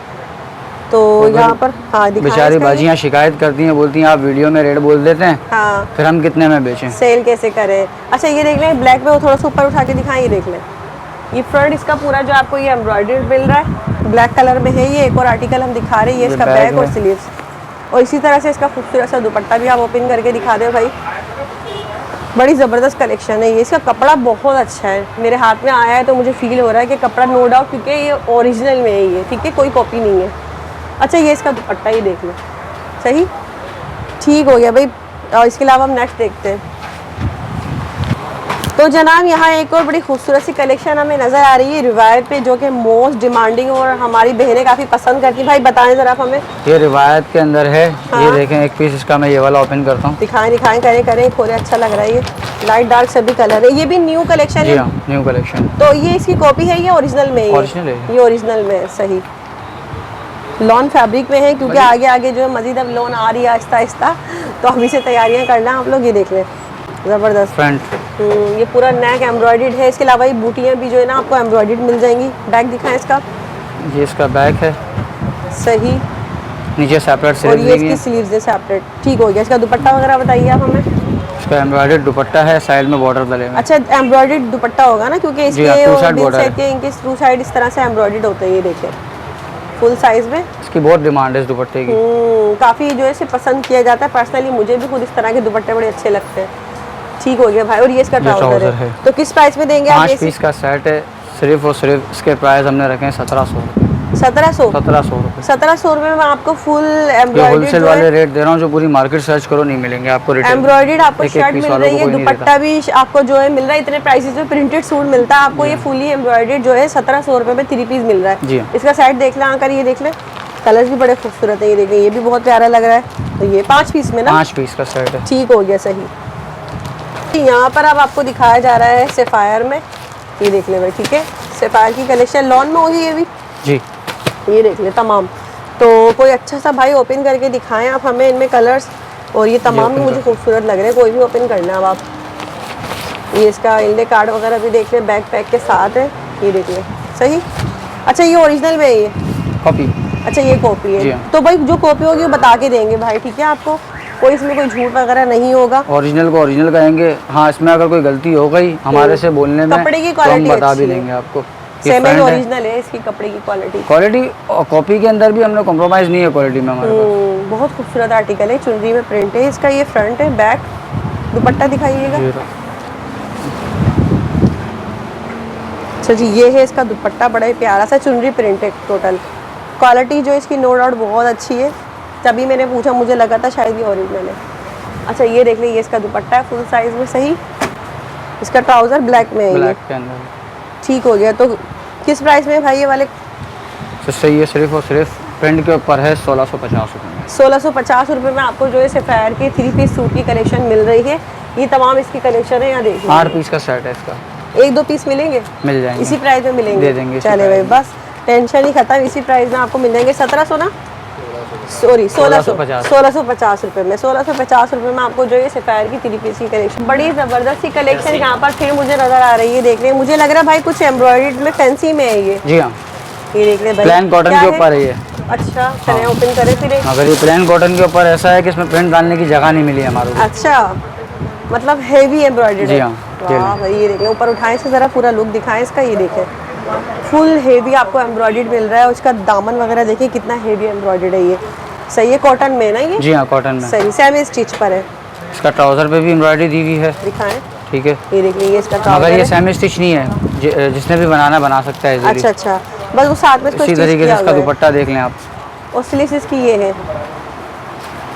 तो यहाँ पर हाँ दिखाएं बेचारी इसका ये। बाजियाँ शिकायत करती हैं, बोलती हैं आप वीडियो में रेट बोल देते हैं, हाँ फिर हम कितने में बेचें। सेल कैसे करें। अच्छा ये देख लें, ब्लैक में वो थोड़ा सा ऊपर उठा के दिखाएं, ये देख लें। ये फ्रंट इसका पूरा जो आपको ये एम्ब्रॉयडरी मिल रहा है, ब्लैक कलर में है। ये एक और आर्टिकल हम दिखा रहे हैं, ये इसका बैक और स्लीव्स, और इसी तरह से इसका खूबसूरत सा दुपट्टा भी आप ओपन करके दिखा दो भाई। बड़ी ज़बरदस्त कलेक्शन है ये। इसका कपड़ा बहुत अच्छा है, मेरे हाथ में आया है तो मुझे फील हो रहा है कि कपड़ा नो डाउट, क्योंकि ये ओरिजिनल में है ये, ठीक है, कोई कॉपी नहीं है। अच्छा ये इसका दुपट्टा ही देख लो, सही ठीक हो गया भाई। और इसके अलावा हम नेक्स्ट देखते हैं। तो जनाब यहाँ एक और बड़ी खूबसूरत सी कलेक्शन हमें नज़र आ रही है रिवायत पे, जो कि मोस्ट डिमांडिंग और हमारी बहनें काफ़ी पसंद करती हैं। भाई बताएं ज़रा हमें। ये रिवायत के अंदर है। हाँ। ये देखें एक पीस इसका मैं ये वाला ओपन करता हूँ। दिखाएं दिखाएं, करें करें, खोले, अच्छा लग रहा है ये। लाइट डार्क सभी कलर है, ये भी न्यू कलेक्शन जी है। हाँ, न्यू कलेक्शन। तो ये इसकी कॉपी है, ये ओरिजिनल में है? ओरिजिनल है। ये ओरिजिनल में है, सही। लॉन फैब्रिक में है, क्योंकि आगे आगे जो है मजीद अब लॉन आ रही है आहिस्ता आहिस्ता, तो अभी से तैयारियां करना आप लोग। ये देख लें, ज़बरदस्त फ्रंट ये पूरा नेक एम्ब्रॉयडर्ड है। इसके अलावा ये बूटियाँ भी जो है ना आपको एम्ब्रॉयडर्ड मिल जाएंगी। बैक दिखाएं इसका, ये इसका बैक है, सही। नीचे सेपरेट और स्लीव्स ये दी हुई इसकी है। स्लीव्स है सेपरेट, ठीक हो गया। इसका दुपट्टा वगैरह बताइए आप हमें। इसका एम्ब्रॉयडर्ड दुपट्टा है, साइड में बॉर्डर डले हुए हैं। अच्छा एम्ब्रॉयडर्ड दुपट्टा होगा ना, क्योंकि जी हाँ, इसके two side bill border side के इनके टू साइड इस तरह से एम्ब्रॉयडर्ड होते हैं। ये देखें फुल साइज में। इसकी बहुत डिमांड है इस दुपट्टे की। काफ़ी जो है इसे पसंद किया जाता है। पर्सनली मुझे भी खुद इस तरह के दुपट्टे बड़े अच्छे लगते हैं। ठीक हो गया भाई। और ये इसका ट्राउजर है। तो किस प्राइस में देंगे आप? 5 पीस का सेट है, सिर्फ और सिर्फ इसके प्राइस हमने रखे हैं 1700। 1700 रुपये। 1700 रुपये में आपको फुल ये एम्ब्रॉयडर्ड होलसेल वाले रेट दे रहा हूँ, जो पूरी मार्केट सर्च करो नहीं मिलेंगे आपको। रिटेल एम्ब्रॉयडर्ड आपको एक शर्ट पीस मिल वालों रही को है, कोई नहीं दुपट्टा भी आपको जो है मिल रहा है। इतने प्राइसेस में प्रिंटेड सूट मिलता है आपको। ये फुली एम्ब्रॉयडर्ड जो है 1700 रुपये में 3 पीस मिल रहा है। जी हाँ। इसका साइड देख लें आकर, ये देख लें, कलर्स भी बड़े खूबसूरत है। ये देखें, ये भी बहुत प्यारा लग रहा है। तो ये 5 पीस में ना? 5 पीस का सेट है। ठीक हो गया, सही। यहाँ पर अब आपको दिखाया जा रहा है सेफायर में। ये देख ले भाई, ठीक है, सेफायर की कलेक्शन लॉन में होगी ये भी। जी ये देख ले तमाम। तो कोई अच्छा सा भाई ओपन करके दिखाएं आप हमें इनमें कलर्स। और ये तमाम भी मुझे खूबसूरत लग रहे हैं, कोई भी ओपन करना है अब आप। ये इसका इंडे कार्ड वगैरह भी देख ले, बैक पैक के साथ है। ये देख ले, सही। अच्छा ये ओरिजिनल में है ये? कॉपी। अच्छा ये कॉपी जी है। हाँ। तो भाई जो कॉपी होगी वो बता के देंगे भाई, ठीक है आपको, कोई इसमें कोई झूठ वगैरह नहीं होगा। ओरिजिनल को ओरिजिनल कहेंगे। हाँ, इसमें अगर कोई गलती हो गई हमारे से बोलने में, कपड़े की तो हम क्वालिटी बता भी अच्छी है। देंगे आपको। सेम एज ओरिजिनल है इसकी कपड़े की क्वालिटी। क्वालिटी और कॉपी के अंदर भी हमने कॉम्प्रोमाइज़ नहीं है क्वालिटी में हमारे पास। बहुत खूबसूरत आर्टिकल है, चुनरी में प्रिंट है इसका। ये फ्रंट है, बैक दुपट्टा दिखाइएगा। अच्छा जी, ये है इसका दुपट्टा, बड़ा ही प्यारा सा चुनरी प्रिंट है। टोटल क्वालिटी जो इसकी नो डाउट बहुत अच्छी है। तभी मैंने पूछा, मुझे लगा था शायद ये ओरिजिनल है। अच्छा ये देख लीजिए, इसका दुपट्टा है फुल साइज में, सही। इसका ट्राउजर ब्लैक में है ये। ब्लैक के अंदर। ठीक हो गया। तो किस प्राइस में भाई ये वाले? तो सही है, सिर्फ और सिर्फ प्रिंट के ऊपर है 1650 रुपये में। 1650 रुपये में आपको जो है सेफायर के 3 पीस सूट की कलेक्शन मिल रही है। ये तमाम इसकी कलेक्शन है, यहाँ देखिए। 8 पीस का सेट है इसका। 1-2 पीस मिलेंगे? मिल जाएंगे, इसी प्राइस में मिलेंगे? दे देंगे इसी चले भाई, प्राइस में। बस टेंशन ही खत्म। इसी प्राइस में आपको मिल जाएंगे। 1700 ना, सॉरी 1650 रुपये में। 1650 रुपये में आपको जो है सेफायर की 3 पीस की कलेक्शन, बड़ी ज़बरदस्त सी कलेक्शन यहाँ पर फिर मुझे नज़र आ रही है। देख रहे हैं, मुझे लग रहा है भाई कुछ एम्ब्रॉयडर्ड में फैंसी में है ये। जी हाँ, ये देख रहे भाई, प्लेन कॉटन के ऊपर है ये। अच्छा चले ओपन करें फिर। अगर ये प्लेन कॉटन के ऊपर ऐसा है कि इसमें प्रिंट डालने की जगह नहीं मिली हमारे को। अच्छा, मतलब हेवी एम्ब्रॉयडर्ड जी है। हाँ, वाह भाई, ये देखें, ऊपर उठाएं से ज़रा पूरा लुक दिखाएं इसका। ये देखें, फुल हेवी आपको एम्ब्रॉयडर्ड मिल रहा है। उसका दामन वगैरह देखिए कितना हेवी एम्ब्रॉयडर्ड है ये। सही है, कॉटन में ना ये? जी हाँ, कॉटन में। सही, सेमी स्टिच पर है। इसका ट्राउजर पे भी एम्ब्रॉयडरी दी हुई है। दिखाएं। ठीक है, ये देखिए, ये इसका मगर ट्राउजर ये है। सेमी स्टिच नहीं है, जिसने भी बनाना बना सकता है। अच्छा अच्छा, बस वो साथ में इसको इसी स्टिच तरीके से किया इसका हुआ है। दुपट्टा देख लें आप। और स्लीव्स इसकी ये है।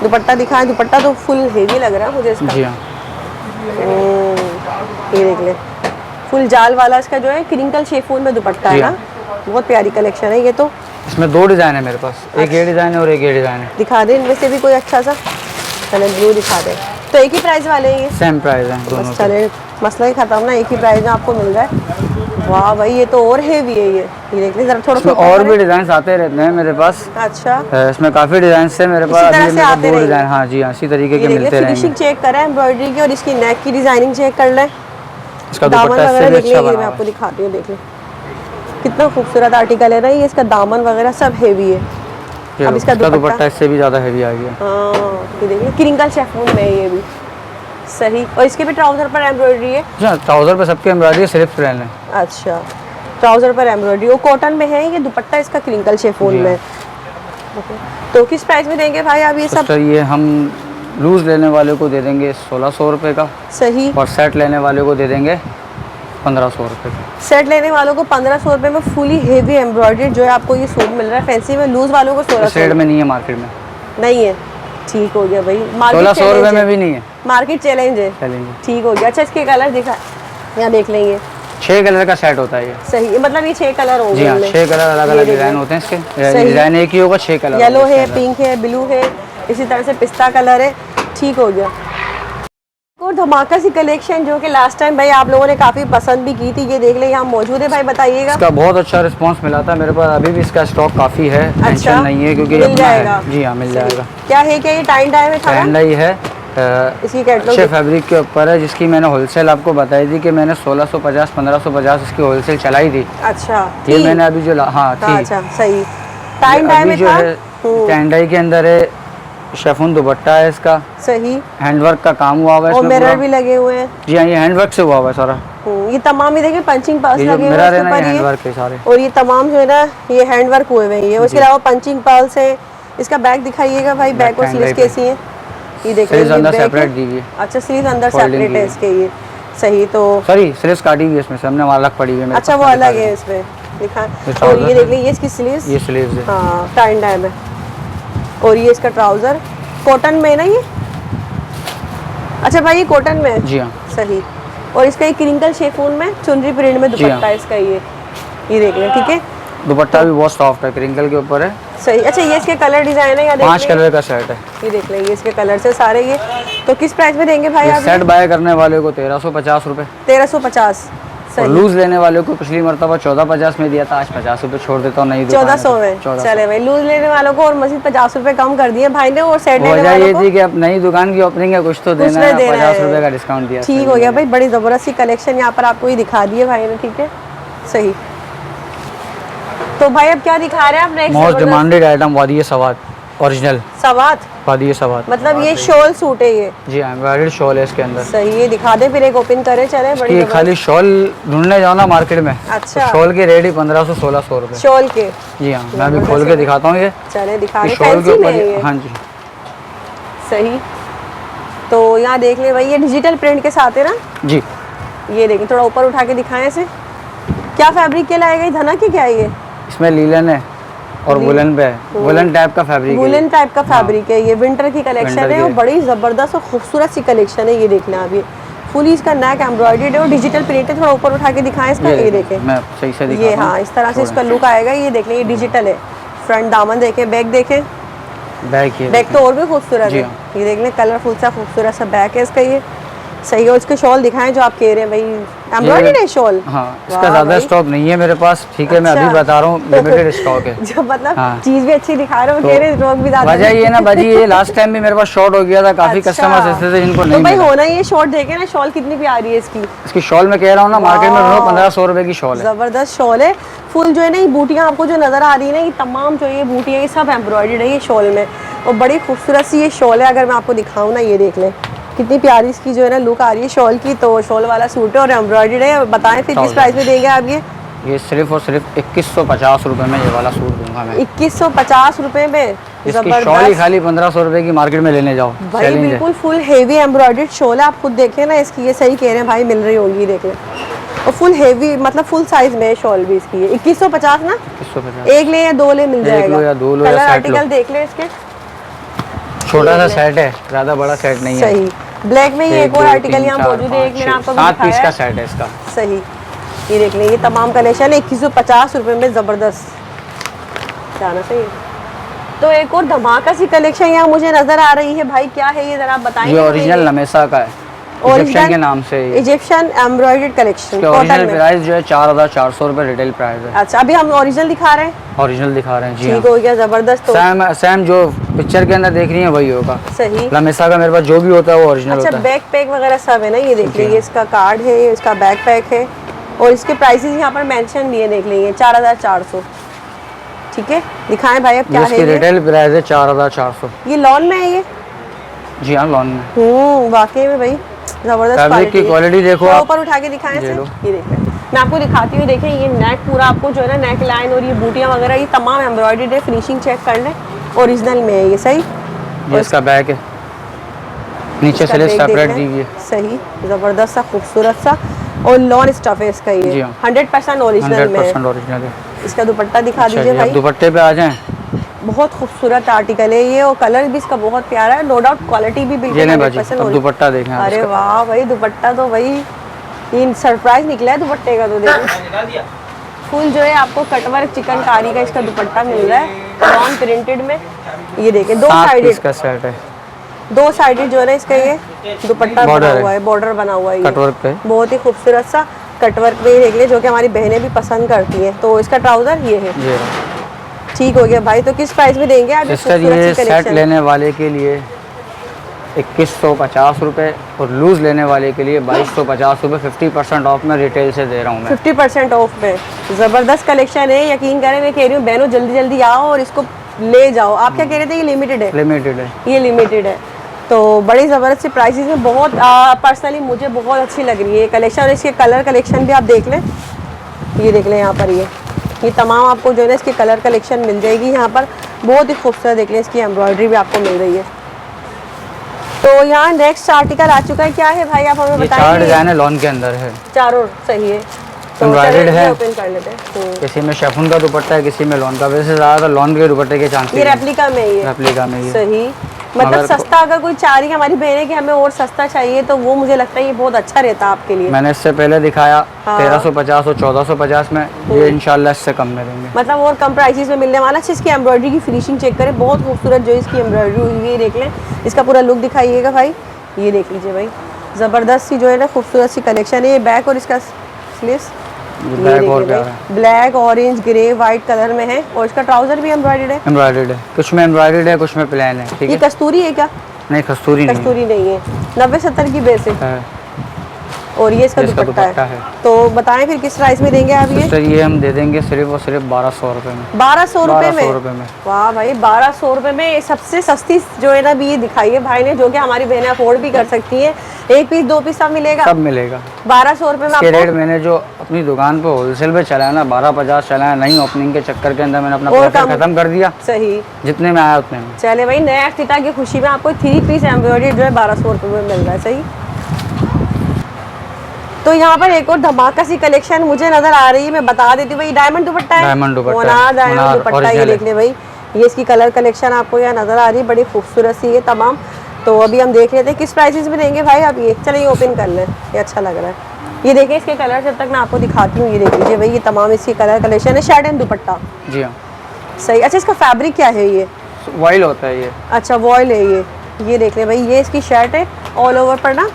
दुपट्टा दिखाएं। दुपट्टा तो फुल हेवी लग रहा है मुझे इसका। जी हाँ, ये देख ले, फुल जाल वाला इसका जो है क्रिंकल शेफून में दुपट्टा है जी ना। हाँ। बहुत प्यारी कलेक्शन है ये। तो इसमें 2 डिज़ाइन है मेरे पास, एक ये डिज़ाइन है और एक ये डिज़ाइन है। दिखा दे इनमें से भी कोई अच्छा सा। चले ब्लू दिखा दे। तो एक ही प्राइस वाले हैं ये? सेम प्राइस है दोनों बस के। चले, मसला ही खत्म ना, एक ही प्राइस में आपको मिल रहा है। वाह भाई, ये तो और हेवी है ये देख ले जरा, थोड़ा इसमें सा और भी डिज़ाइन आते रहते हैं मेरे पास। अच्छा, इसमें काफ़ी डिज़ाइन है मेरे पास। इसी तरह अभी से मेरे आते को 2 रहेंगे। डिज़ाइन, हाँ जी हाँ, इसी तरीके के ये देख ले, मिलते फिनिशिंग रहेंगे। चेक करें एम्ब्रॉयडरी की, और इसकी नेक की डिजाइनिंग चेक कर लें। इसका दामन दुपट्टा इससे वगैरह भी देख अच्छा लेंगे, बना मैं हुआ आपको है। दिखाती हूँ। देख ले कितना खूबसूरत आर्टिकल है ना ये। इसका दामन वगैरह सब हेवी है। अब इसका दुपट्टा इससे भी ज़्यादा हैवी आ गया। हाँ, ये देखिए क्रिंकल शेफून में है ये भी। सही। और इसके भी ट्राउजर पर एम्ब्रॉयडरी है? जी ट्राउजर पे सबके एम्ब्रॉयडरी सिर्फ प्लेन है। अच्छा, ट्राउजर पर एम्ब्रॉयडरी, वो कॉटन में है, ये दुपट्टा इसका क्रिंकल शेफून में। तो किस प्राइस में देंगे भाई आप ये सब? तो ये हम लूज लेने वाले को दे देंगे 1600 रुपये का। सही। और सेट लेने वाले को दे देंगे 1500 रुपये का। सेट लेने वालों को 1500 रुपये में फुली हेवी एम्ब्रॉयडरी जो है आपको ये सूट मिल रहा है फैंसी में। लूज वालों को 1600 सेट में नहीं है, मार्केट में नहीं है। ठीक हो गया भाई, 1600 रुपये में भी नहीं है, मार्केट चैलेंज है। ठीक हो गया। अच्छा, इसके कलर दिखा, यहाँ देख लेंगे। 6 कलर का सेट होता है ये। सही, मतलब ये 6 कलर होंगे। जी हाँ, 6 कलर अलग अलग डिजाइन होते हैं इसके। डिजाइन एक ही होगा, 6 कलर। येलो है, पिंक है, ब्लू है, इसी तरह से पिस्ता कलर है। ठीक हो गया। और धमाका सी कलेक्शन जो कि लास्ट टाइम भाई आप लोगों ने काफ़ी पसंद भी की थी, ये देख ले यहाँ मौजूद है भाई, बताइएगा। इसका बहुत अच्छा रिस्पांस मिला था मेरे पास, अभी भी इसका स्टॉक काफ़ी है। अच्छा, टेंशन नहीं है क्योंकि मिल जाएगा। जी हाँ, मिल जाएगा। क्या है, क्या ये टाइन डाई में था? टाइन डाई है, इसकी कैटलॉग अच्छे फैब्रिक के ऊपर है, जिसकी मैंने होलसेल आपको बताई थी कि मैंने 1650 1550 इसकी होलसेल चलाई थी। अच्छा, ये मैंने अभी जो हाँ थी। अच्छा, सही। टाइन डाई में जो था। है टाइन डाई के अंदर है, शेफून दुपट्टा है इसका। सही। हैंडवर्क का काम हुआ हुआ है और इसमें, मिरर भी लगे हुए हैं। जी हाँ, ये हैंडवर्क से हुआ हुआ है सारा। ये तमाम ही देखिए पंचिंग पर्ल्स लगे हुए हैं मिरर है इसके ना, ये ऊपर ये। हैंडवर्क है सारे। और ये तमाम जो है ना ये हैंडवर्क हुए हुए हैं। उसके अलावा पंचिंग पर्ल्स है। इसका बैग दिखाइएगा भाई, बैग और स्लीव्स कैसी हैं ये देख लीजिए। अंदर सेपरेट दी है। अच्छा, स्लीव्स अंदर सेपरेट है इसके ये। सही। तो सॉरी, स्लीव्स काटी हुई है इसमें से, हमने वहाँ अलग पड़ी हुई है। अच्छा, वो अलग है इसमें दिखा। और ये देख लीजिए, ये इसकी स्लीव्स, ये स्लीव्स है। हाँ, टाइन डाई में। और ये इसका ट्राउजर कॉटन में है ना ये? अच्छा भाई, ये कॉटन में है। जी हाँ। सही। और इसका एक क्रिंकल शेफून में चुनरी प्रिंट में दुपट्टा है इसका ये देख लें। ठीक है, दुपट्टा भी बहुत सॉफ्ट है, क्रिंकल के ऊपर है। सही। अच्छा, ये इसके कलर डिजाइन है, 5 कलर का सेट है। ये देख लेंगे, इसके कलर से सारे ये। तो किस प्राइस में देंगे भाई आप? सेट बाय करने वाले को 1350 रुपये। 1350। और लूज लेने वाले को पिछली मरतबा 1450 में दिया था, आज 50 रुपये छोड़ देता हूँ। नहीं 1400 में। चले भाई, लूज लेने वालों को और मजीद 50 रुपए कम कर दिए भाई ने। और सेट लेने वालों ये को थी कि अब नई दुकान की ओपनिंग है, कुछ तो देना है, 50 रुपये का डिस्काउंट दिया। ठीक हो गया भाई, बड़ी जबरदस्त सी कलेक्शन यहाँ पर आपको ये दिखा दी है भाई ने। ठीक है, सही। तो भाई अब क्या दिखा रहे हैं आप next? Most demanded item Wadi-e Swat, original Swat. Wadi-e Swat, मतलब ये शॉल सूट है ये? जी हाँ, एम्ब्रॉयडर्ड शॉल है इसके अंदर। सही। ये दिखा दे, फिर एक ओपन करें। चले, बड़ी ये खाली शॉल ढूंढने जाओ ना मार्केट में। अच्छा, शॉल के रेट ही 1500-1600 रुपये। शॉल के? जी हाँ, मैं अभी खोल के दिखाता हूँ। ये चले दिखा रहे, शॉल के ऊपर। ये हाँ जी, सही। तो यहाँ देख ले भाई, ये डिजिटल प्रिंट के साथ है ना? जी। ये देखिए, थोड़ा ऊपर उठा के दिखाएं ऐसे। क्या फैब्रिक के लाएगा ये? धना की क्या है ये? इसमें लीलन है और वुलन पे है, वुलन टाइप का फैब्रिक है। वुलन टाइप का फैब्रिक है ये, विंटर की कलेक्शन है और बड़ी ज़बरदस्त और खूबसूरत सी कलेक्शन है। ये देखना आप, ये फुली इसका नेक एम्ब्रॉयडर्ड है और डिजिटल प्रिंट है। थोड़ा ऊपर उठा के दिखाएं इसका। ये देखें, मैं सही से दिखाता ये हाँ, इस तरह से इसका लुक आएगा। ये देख लें, ये डिजिटल है। फ्रंट दामन देखें, बैक देखें। बैक तो और भी खूबसूरत है। ये देख लें, कलरफुल सा खूबसूरत सा बैक है इसका। ये सही है। उसके शॉल दिखाएं जो आप कह रहे हैं भाई, एम्ब्रॉयडर्ड है शॉल। हाँ, इसका ज़्यादा स्टॉक नहीं है मेरे पास। ठीक है, मैं अभी बता रहा हूँ, लिमिटेड स्टॉक है। जो मतलब चीज़ भी अच्छी दिखा रहे हो, कह रहे स्टॉक भी ज़्यादा। वजह ये ना भाजी, ये लास्ट टाइम भी मेरे पास शॉर्ट हो गया था, काफ़ी कस्टमर्स ऐसे थे जिनको नहीं तो भाई होना ये शॉर्ट देखे ना। शॉल कितनी प्यारी है इसकी। इसकी शॉल मैं कह रहा हूँ ना, मार्केट में 1500 रुपये की शॉल है। ज़बरदस्त शॉल है। फुल जो है ना, ये बूटियाँ आपको जो नज़र आ रही है ना, ये तमाम जो ये बूटियाँ, ये सब एम्ब्रॉयडर्ड है ये शॉल में। और बड़ी खूबसूरत सी ये शॉल है। अगर मैं आपको दिखाऊँ ना, ये देख लें कितनी प्यारी इसकी जो है ना लुक आ रही है शॉल की। तो शॉल वाला सूट है और एम्ब्रॉयडर्ड है। बताएं फिर किस प्राइस में देंगे आप ये? सिर्फ और सिर्फ 2150 रुपये में ये वाला सूट दूंगा मैं। 2150 रुपये में? इसकी शॉल ही खाली 1500 रुपये की मार्केट में लेने जाओ। भाई बिल्कुल फुल हेवी एम्ब्रॉयडर्ड शॉल है। आप खुद देखें ना इसकी, ये सही कह रहे हैं भाई, मिल रही होगी। देख लें, और फुल हेवी, मतलब फुल साइज में शॉल भी इसकी है। 2150 ना? 2150। एक ले या दो ले मिल जाएगा। एक लो या दो लो, कलर या सेट आर्टिकल देख ले इसके। छोटा सा सेट है, ज़्यादा बड़ा सेट नहीं है। सही। ब्लैक में ये एक और आर्टिकल यहाँ मौजूद है, एक मैंने आपको 7 पीस का सेट है इसका। सही। ये देख लें, ये तमाम कलेक्शन 2150 रुपये में ज़बरदस्त जाना सही। तो एक और धमाका सी कलेक्शन यहाँ मुझे नजर आ रही है भाई, क्या है ये जरा बताएंगे? ये ओरिजिनल लमेसा का है, इजिप्शियन के नाम से। Egyptian embroidered collection, original price जो है 4400 रुपये रिटेल प्राइस है। अच्छा, अभी हम ओरिजिनल दिखा रहे हैं। ओरिजिनल दिखा रहे हैं जी। ठीक हो गया, जबरदस्त। तो सेम जो पिक्चर के अंदर देख रही है वही होगा। सही। लमेसा का मेरे पास जो भी होता है वो ओरिजिनल होता है। अच्छा, बैक पैक वगैरह सब है ना? ये देख लीजिए, इसका कार्ड है, ये इसका बैक पैक है और इसके प्राइसेस यहाँ पर मेंशन भी है, देख लीजिए 4400। ठीक है, दिखाएं भाई अब क्या है इसकी ये? रिटेल प्राइस है 4400। ये लॉन में है ये? जी हाँ, लॉन में। वाकई में भाई जबरदस्त फैब्रिक की क्वालिटी देखो थोड़ा आप। ऊपर उठा के दिखाएं ये इसे। लो। ये देखें, मैं आपको दिखाती हूँ। देखें ये नेक पूरा आपको जो है ना नेक लाइन और ये बूटियाँ वगैरह ये तमाम एम्ब्रॉयडरी है। फिनिशिंग चेक कर लें, ओरिजिनल में है ये। सही, ये इसका बैक है, नीचे से सेपरेट दी है। सही, जबरदस्त सा खूबसूरत सा और लॉन स्टफ है इसका ये। जी हाँ। 100% ओरिजिनल में है। 100% ओरिजिनल है। इसका दुपट्टा दिखा अच्छा दीजिए जी, भाई। अब दुपट्टे पे आ जाएं। बहुत खूबसूरत आर्टिकल है ये और कलर भी इसका बहुत प्यारा है। नो डाउट क्वालिटी भी बिल्कुल ये नहीं बाजी, 100% अब दुपट्टा देखें आप अरे इसका। वाह भाई, दुपट्टा तो भाई ये सरप्राइज निकला है दुपट्टे का। तो देखो फुल जो है आपको कटवर्क चिकनकारी का इसका दुपट्टा मिल रहा है नॉन प्रिंटेड में। ये देखें दो सात साइडेड, पीस का सेट है। दो साइडेड जो है ना इसका ये दुपट्टा बना Border हुआ है। है, बॉर्डर बना हुआ है। कटवर्क पे बहुत ही खूबसूरत सा कटवर्क पे देख ले, जो कि हमारी बहनें भी पसंद करती हैं। तो इसका ट्राउजर ये है। ये ठीक हो गया भाई। तो किस प्राइस में देंगे आप सिस्टर, ये सेट लेने वाले के लिए 2150 रुपये और लूज़ लेने वाले के लिए 2250 रुपये 50% ऑफ में रिटेल से दे रहा हूँ मैं। 50% ऑफ में ज़बरदस्त कलेक्शन है। यकीन करें, मैं कह रही हूँ बहनों जल्दी जल्दी आओ और इसको ले जाओ। आप क्या कह रहे थे? ये लिमिटेड है? लिमिटेड है, ये लिमिटेड है। तो बड़ी ज़बरदस्त सी प्राइसेस में बहुत पर्सनली मुझे बहुत अच्छी लग रही है ये कलेक्शन। और इसके कलर कलेक्शन भी आप देख लें, ये देख लें यहाँ पर ये तमाम आपको जो है ना इसकी कलर कलेक्शन मिल जाएगी यहाँ पर। बहुत ही खूबसूरत देख लें, इसकी एम्ब्रॉयडरी भी आपको मिल रही है। तो यहाँ नेक्स्ट आर्टिकल आ चुका है, क्या है भाई आप हमें ये बताएंगे? 4 डिजाइन है, लॉन के अंदर है, चारों सही है। तो एम्ब्रॉयडर्ड है। ओपन कर लेते हैं। किसी में शेफून का दुपट्टा है, किसी में लॉन का। वैसे ज़्यादातर लॉन के दुपट्टे के चांस ये रेप्लिका में ही है। रेप्लिका में ये सही, मतलब मगर सस्ता अगर कोई चाह रही है हमारी बहनें कि हमें और सस्ता चाहिए, तो वो मुझे लगता है ये बहुत अच्छा रहता है आपके लिए। मैंने इससे पहले दिखाया हाँ। 1350 और 1450 में, ये इंशाल्लाह इससे कम में देंगे। मतलब और कम प्राइसेस में मिलने वाला है। इसकी एम्ब्रॉयडरी की फिनिशिंग चेक करें, बहुत खूबसूरत जो इसकी एम्ब्रॉयडरी हुई है। ये देख लें, इसका पूरा लुक दिखाइएगा भाई। ये देख लीजिए भाई, ज़बरदस्त सी जो है ना खूबसूरत सी कलेक्शन है। ये बैक और इसका स्लीव्स ब्लैक और प्यारा है, black orange grey white colour में है। और इसका ट्राउजर भी एम्ब्रॉयडर्ड है। एम्ब्रॉयडर्ड है, कुछ में एम्ब्रॉयडर्ड है, कुछ में प्लेन है। ठीक ये है, कस्तूरी है क्या? नहीं कस्तूरी नहीं कस्तूरी नहीं है। 90-70 की बेस है। और ये इसका इसका दुपट्टा दुपट्टा है। है। तो बताएं फिर किस प्राइस में देंगे आप ये? सिस्टर, ये हम दे देंगे सिर्फ और सिर्फ 1200 रुपये में। 1200 रुपये 1200 रुपये में। वाह भाई, 1200 रुपये में ये सबसे सस्ती जो है ना अभी ये दिखाई है भाई ने, जो कि हमारी बहनें अफोर्ड भी कर सकती हैं। एक पीस दो पीस सब मिलेगा, सब मिलेगा। 1200 रुपये में इसके रेट आपको। मैंने जो अपनी दुकान पे होलसेल पे चलाया ना 1250 चलाया, नहीं ओपनिंग के चक्कर के अंदर मैंने अपना और प्रॉफिट कम। खत्म कर दिया। सही, जितने में आया उतने में। चले भाई, नया अफ्तिता की खुशी में आपको 3 पीस एम्ब्रॉयडरी जो है 1200 रुपये में मिल रहा है। सही। तो यहाँ पर एक और धमाका सी कलेक्शन मुझे नजर आ रही है, मैं बता देती हूँ भाई। डायमंड दुपट्टा है, डायमंड दुपट्टा है, मोनार डायमंड मोनार दुपट्टा। ये original देख ले भाई, ये इसकी कलर कलेक्शन आपको यहाँ नजर आ रही है, बड़ी खूबसूरत सी है तमाम। तो अभी हम देख लेते हैं किस प्राइसेस में देंगे भाई आप ये। चलिए ओपन कर लें, ये अच्छा लग रहा है। ये देखिए इसके कलर, जब तक मैं आपको दिखाती हूँ। ये देख लीजिए भाई, ये तमाम इसकी कलर कलेक्शन है। शेड एंड दुपट्टा, जी हाँ, सही। अच्छा, इसका फैब्रिक क्या है ये? वॉइल होता है ये। अच्छा, वॉयल है ये। ये देख ले भाई, ये इसकी शर्ट है ऑल ओवर पर ना।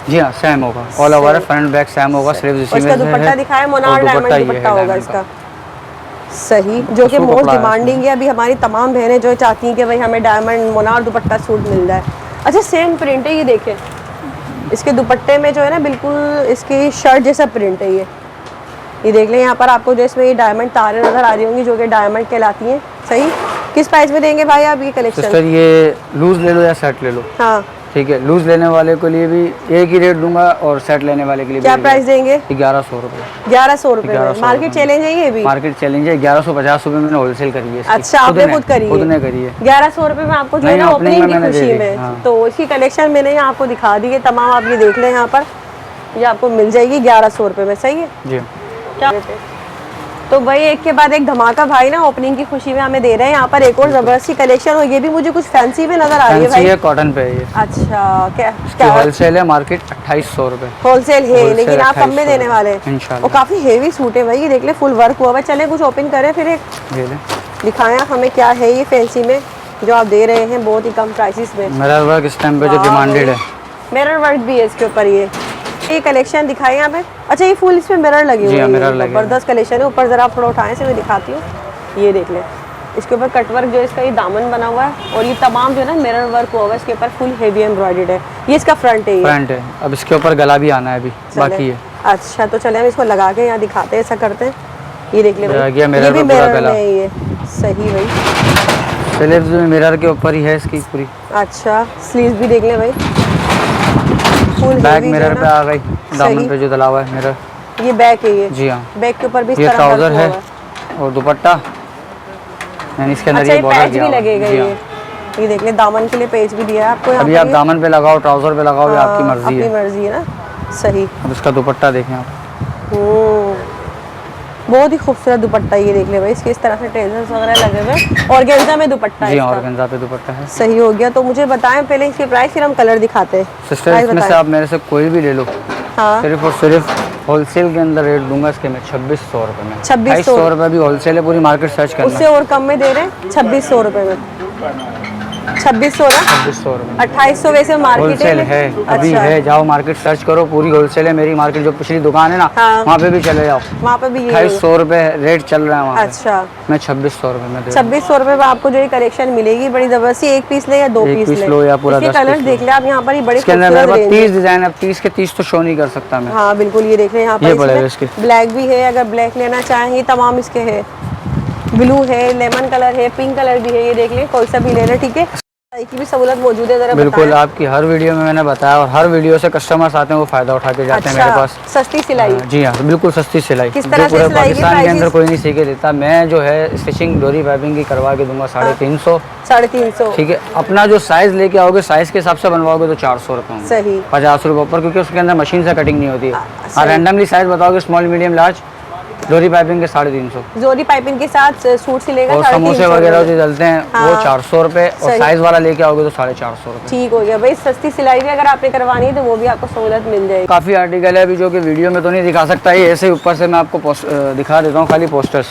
जी हाँ, सेम होगा, ऑल ओवर है, फ्रंट बैक सेम होगा, स्लीव्स और इसी इसका में से दुपट्टा है। दिखाया, और मोनार डायमंड ये दुपट्टा है होगा डायमंड इसका। का। सही, जो कि उसको मोस्ट कपड़ा है डिमांडिंग है अभी हमारी तमाम बहनें जो चाहती हैं कि भाई हमें डायमंड मोनार दुपट्टा सूट मिल जाए। अच्छा, सेम प्रिंट है ये देखें, इसके दुपट्टे में जो है ना बिल्कुल इसकी शर्ट जैसा प्रिंट है ये देख लें। यहाँ पर आपको जो इसमें ये डायमंड तारें नजर आ रही होंगी, जो कि डायमंड कहलाती हैं। सही। किस प्राइस में देंगे भाई आप ये कलेक्शन? सिस्टर, ये लूज ले लो या सेट ले लो, हाँ, ठीक है। लूज लेने वाले के लिए भी एक ही रेट दूंगा और सेट लेने वाले के लिए क्या भी प्राइस देंगे? 1100 रुपये। 1100 रुपये में 1100 मार्केट चैलेंज है ये भी। मार्केट चैलेंज है, 1150 रुपये मैंने होलसेल करी है इसकी। अच्छा, आपने खुद करी है? खुद ने करी है। 1100 रुपये में आपको जो है नहीं, ना opening ओपनिंग में की मैंने दे खुशी दी, में। हाँ। तो इसकी कलेक्शन मैंने यहाँ आपको दिखा दी है तमाम। आप ये देख लें, यहाँ पर ये आपको मिल जाएगी 1100 रुपये में। सही है। जी क्या तो भाई एक के बाद एक धमाका भाई ना ओपनिंग की खुशी में हमें दे रहे हैं। यहाँ पर एक और जबरदस्त कलेक्शन, और ये भी मुझे कुछ फैंसी में नजर आ रही है फैंसी भाई। है, कॉटन पे है ये। अच्छा, क्या इसकी होलसेल है, मार्केट 2800 रुपये। होलसेल है, Wholesale लेकिन आप कम में 2800 देने वाले हैं इंशाल्लाह। और काफी हेवी सूट है भाई। ये देख ले, फुल वर्क हुआ हुआ है। चले कुछ ओपन करें फिर एक ये ले, दिखाएं आप हमें क्या है ये फैंसी में जो आप दे रहे हैं बहुत ही कम प्राइसेस में। मिरर वर्क इस टाइम पे जो डिमांडेड है। मिरर वर्क भी है इसके ऊपर। ये कलेक्शन दिखाई यहाँ पे। अच्छा, ये फुल इसमें मिरर लगे हुए जी हाँ, हैं। मिरर लगे हैं। जबरदस्त कलेक्शन है। ऊपर जरा आप थोड़ा उठाएं से मैं दिखाती हूँ। ये देख लें, इसके ऊपर कटवर्क जो है इसका ये दामन बना हुआ है, और ये तमाम जो है ना मिरर वर्क हुआ है इसके ऊपर, फुल हेवी एम्ब्रॉयडर्ड है। ये इसका फ्रंट है। फ्रंट है, अब इसके ऊपर गला भी आना है अभी बाकी है। अच्छा, तो चले हम इसको लगा के यहाँ दिखाते हैं, ऐसा करते हैं। ये देख ले आ भाई, गया मिरर ये भी पे पूरा मिरर गला। में ही है। सही भाई। स्लीव्स भी मिरर के ऊपर ही है इसकी पूरी। अच्छा, स्लीव्स भी देख ले भाई, फुल बैक हेवी मिरर पे आ गई, दामन सही। पे जो डला हुआ है मिरर। ये बैक है ये, जी हाँ। बैक के ऊपर भी इस ये तरह ट्राउजर वर्क हुआ है हुआ है। और दुपट्टा, यानी इसके अंदर अच्छा, ये ये बॉर्डर पैच दिया भी हुआ है। लगेगा जी हाँ। ये देख ले, दामन के लिए पेज भी दिया है आपको यहाँ अभी पर आप ये। दामन पे लगाओ, ट्राउजर पे लगाओ, ये आपकी हाँ, मर्जी अपनी है। मर्जी है ना। सही। अब इसका दुपट्टा देखें आप। बहुत ही खूबसूरत दुपट्टा, ये देख ले भाई, इसके इस तरह से टेजर्स वगैरह लगे हुए, ऑर्गेन्जा में दुपट्टा है जी हाँ, इसका। ऑर्गेन्जा पे दुपट्टा है। सही हो गया। तो मुझे बताएं पहले इसके प्राइस, फिर हम कलर दिखाते हैं। सिस्टर प्राइस इसमें से बताएं। आप मेरे से कोई भी ले लो, हाँ, सिर्फ और सिर्फ होलसेल के अंदर रेट दूंगा इसके मैं 2600 रुपये में। 2600 रुपये भी होलसेल है, पूरी मार्केट सर्च करना। उससे और कम में दे रहे हैं 2600 रुपए में। 2600 ना, 2600 रुपये 2800 वैसे मार्केट होलसेल है, अभी अच्छा, है। जाओ मार्केट सर्च करो, पूरी होलसेल है मेरी मार्केट। जो पिछली दुकान है ना, हाँ। वहाँ पे भी चले जाओ, वहाँ पे भी ये 2800 रुपये रेट चल रहा है वहाँ पे। अच्छा, मैं 2600 रुपये में दे रहा हूँ। 2600 रुपए में आपको जो ये कलेक्शन मिलेगी बड़ी जबरदस्ती। एक पीस ले या दो एक पीस पीस ले, लो या पूरा इसके 10 कलर्स पीस देख ले आप यहाँ पर, ये बड़े इसके अंदर मेरे खूबसूरत पास रेंज 30 है। डिजाइन है, अब 30 के 30 तो शो नहीं कर सकता मैं। हाँ बिल्कुल, ये देख रहे हैं यहाँ ये पर पड़ेगा इसमें इसके। ब्लैक भी है, अगर ब्लैक लेना चाहें, ये तमाम इसके है। ब्लू है, लेमन कलर है, पिंक कलर भी है, ये देख लें, कोई सा भी लेना, ठीक है। की भी सहूलत मौजूद है, जरा बिल्कुल, बताएं। आपकी हर वीडियो में मैंने बताया, और हर वीडियो से कस्टमर्स आते हैं, वो फ़ायदा उठा के जाते हैं मेरे पास। सस्ती सिलाई। जी हाँ, बिल्कुल सस्ती सिलाई। किस तरह जो से पूरे सिलाई की पाकिस्तान के अंदर प्राइसेस? कोई नहीं सीखे देता। मैं जो है स्टिचिंग डोरी पाइपिंग की करवा के दूंगा 350। 350। ठीक है, अपना जो साइज़ लेके आओगे, साइज़ के हिसाब से बनवाओगे तो 400 रुपये होंगे। सही। 50 रुपये ऊपर, क्योंकि उसके अंदर मशीन से कटिंग नहीं होती है। सही। और रैंडमली साइज़ बताओगे, स्मॉल मीडियम लार्ज, डोरी पाइपिंग के 350। जोरी पाइपिंग के साथ सूट सिलेगा और 350 समोसे वगैरह जो चलते हैं वो हाँ। 400 रुपये, और सही। साइज़ वाला लेके आओगे तो 450 रुपये। ठीक हो गया भाई। सस्ती सिलाई भी अगर आपने करवानी है तो वो भी आपको सहूलत मिल जाएगी। काफ़ी आर्टिकल है अभी जो कि वीडियो में तो नहीं दिखा सकता, ये ऐसे ऊपर से मैं आपको दिखा देता हूँ, खाली पोस्टर्स।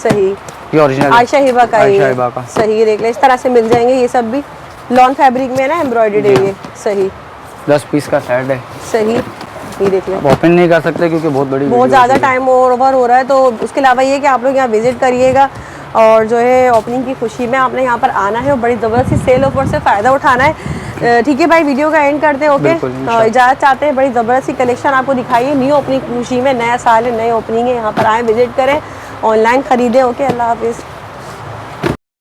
सही। ये ओरिजिनल आयशा हिबा का, आयशा हिबा का। सही, ये देख ले, इस तरह से मिल जाएंगे ये सब भी। लॉन फैब्रिक में ना, एम्ब्रॉयडर्ड है ये। सही। 10 पीस का सेट है। सही, ये देख ले। ओपन नहीं कर सकते क्योंकि बहुत बड़ी बहुत वीडियो ज़्यादा होती है। टाइम ओवर हो रहा है, तो उसके अलावा ये कि आप लोग यहाँ विजिट करिएगा, और जो है ओपनिंग की खुशी में आपने यहाँ पर आना है और बड़ी ज़बरदस्ती सेल ऑफर से फ़ायदा उठाना है। ठीक है भाई, वीडियो का एंड करते हैं। ओके, बिल्कुल, इंशाल्लाह। इजाज़त चाहते हैं। बड़ी ज़बरदस्ती कलेक्शन आपको दिखाइए, न्यू ओपनिंग की खुशी में। नया साल है, नए ओपनिंग है, यहाँ पर आएँ, विजिट करें, ऑनलाइन ख़रीदें। ओके, अल्लाह हाफिज़।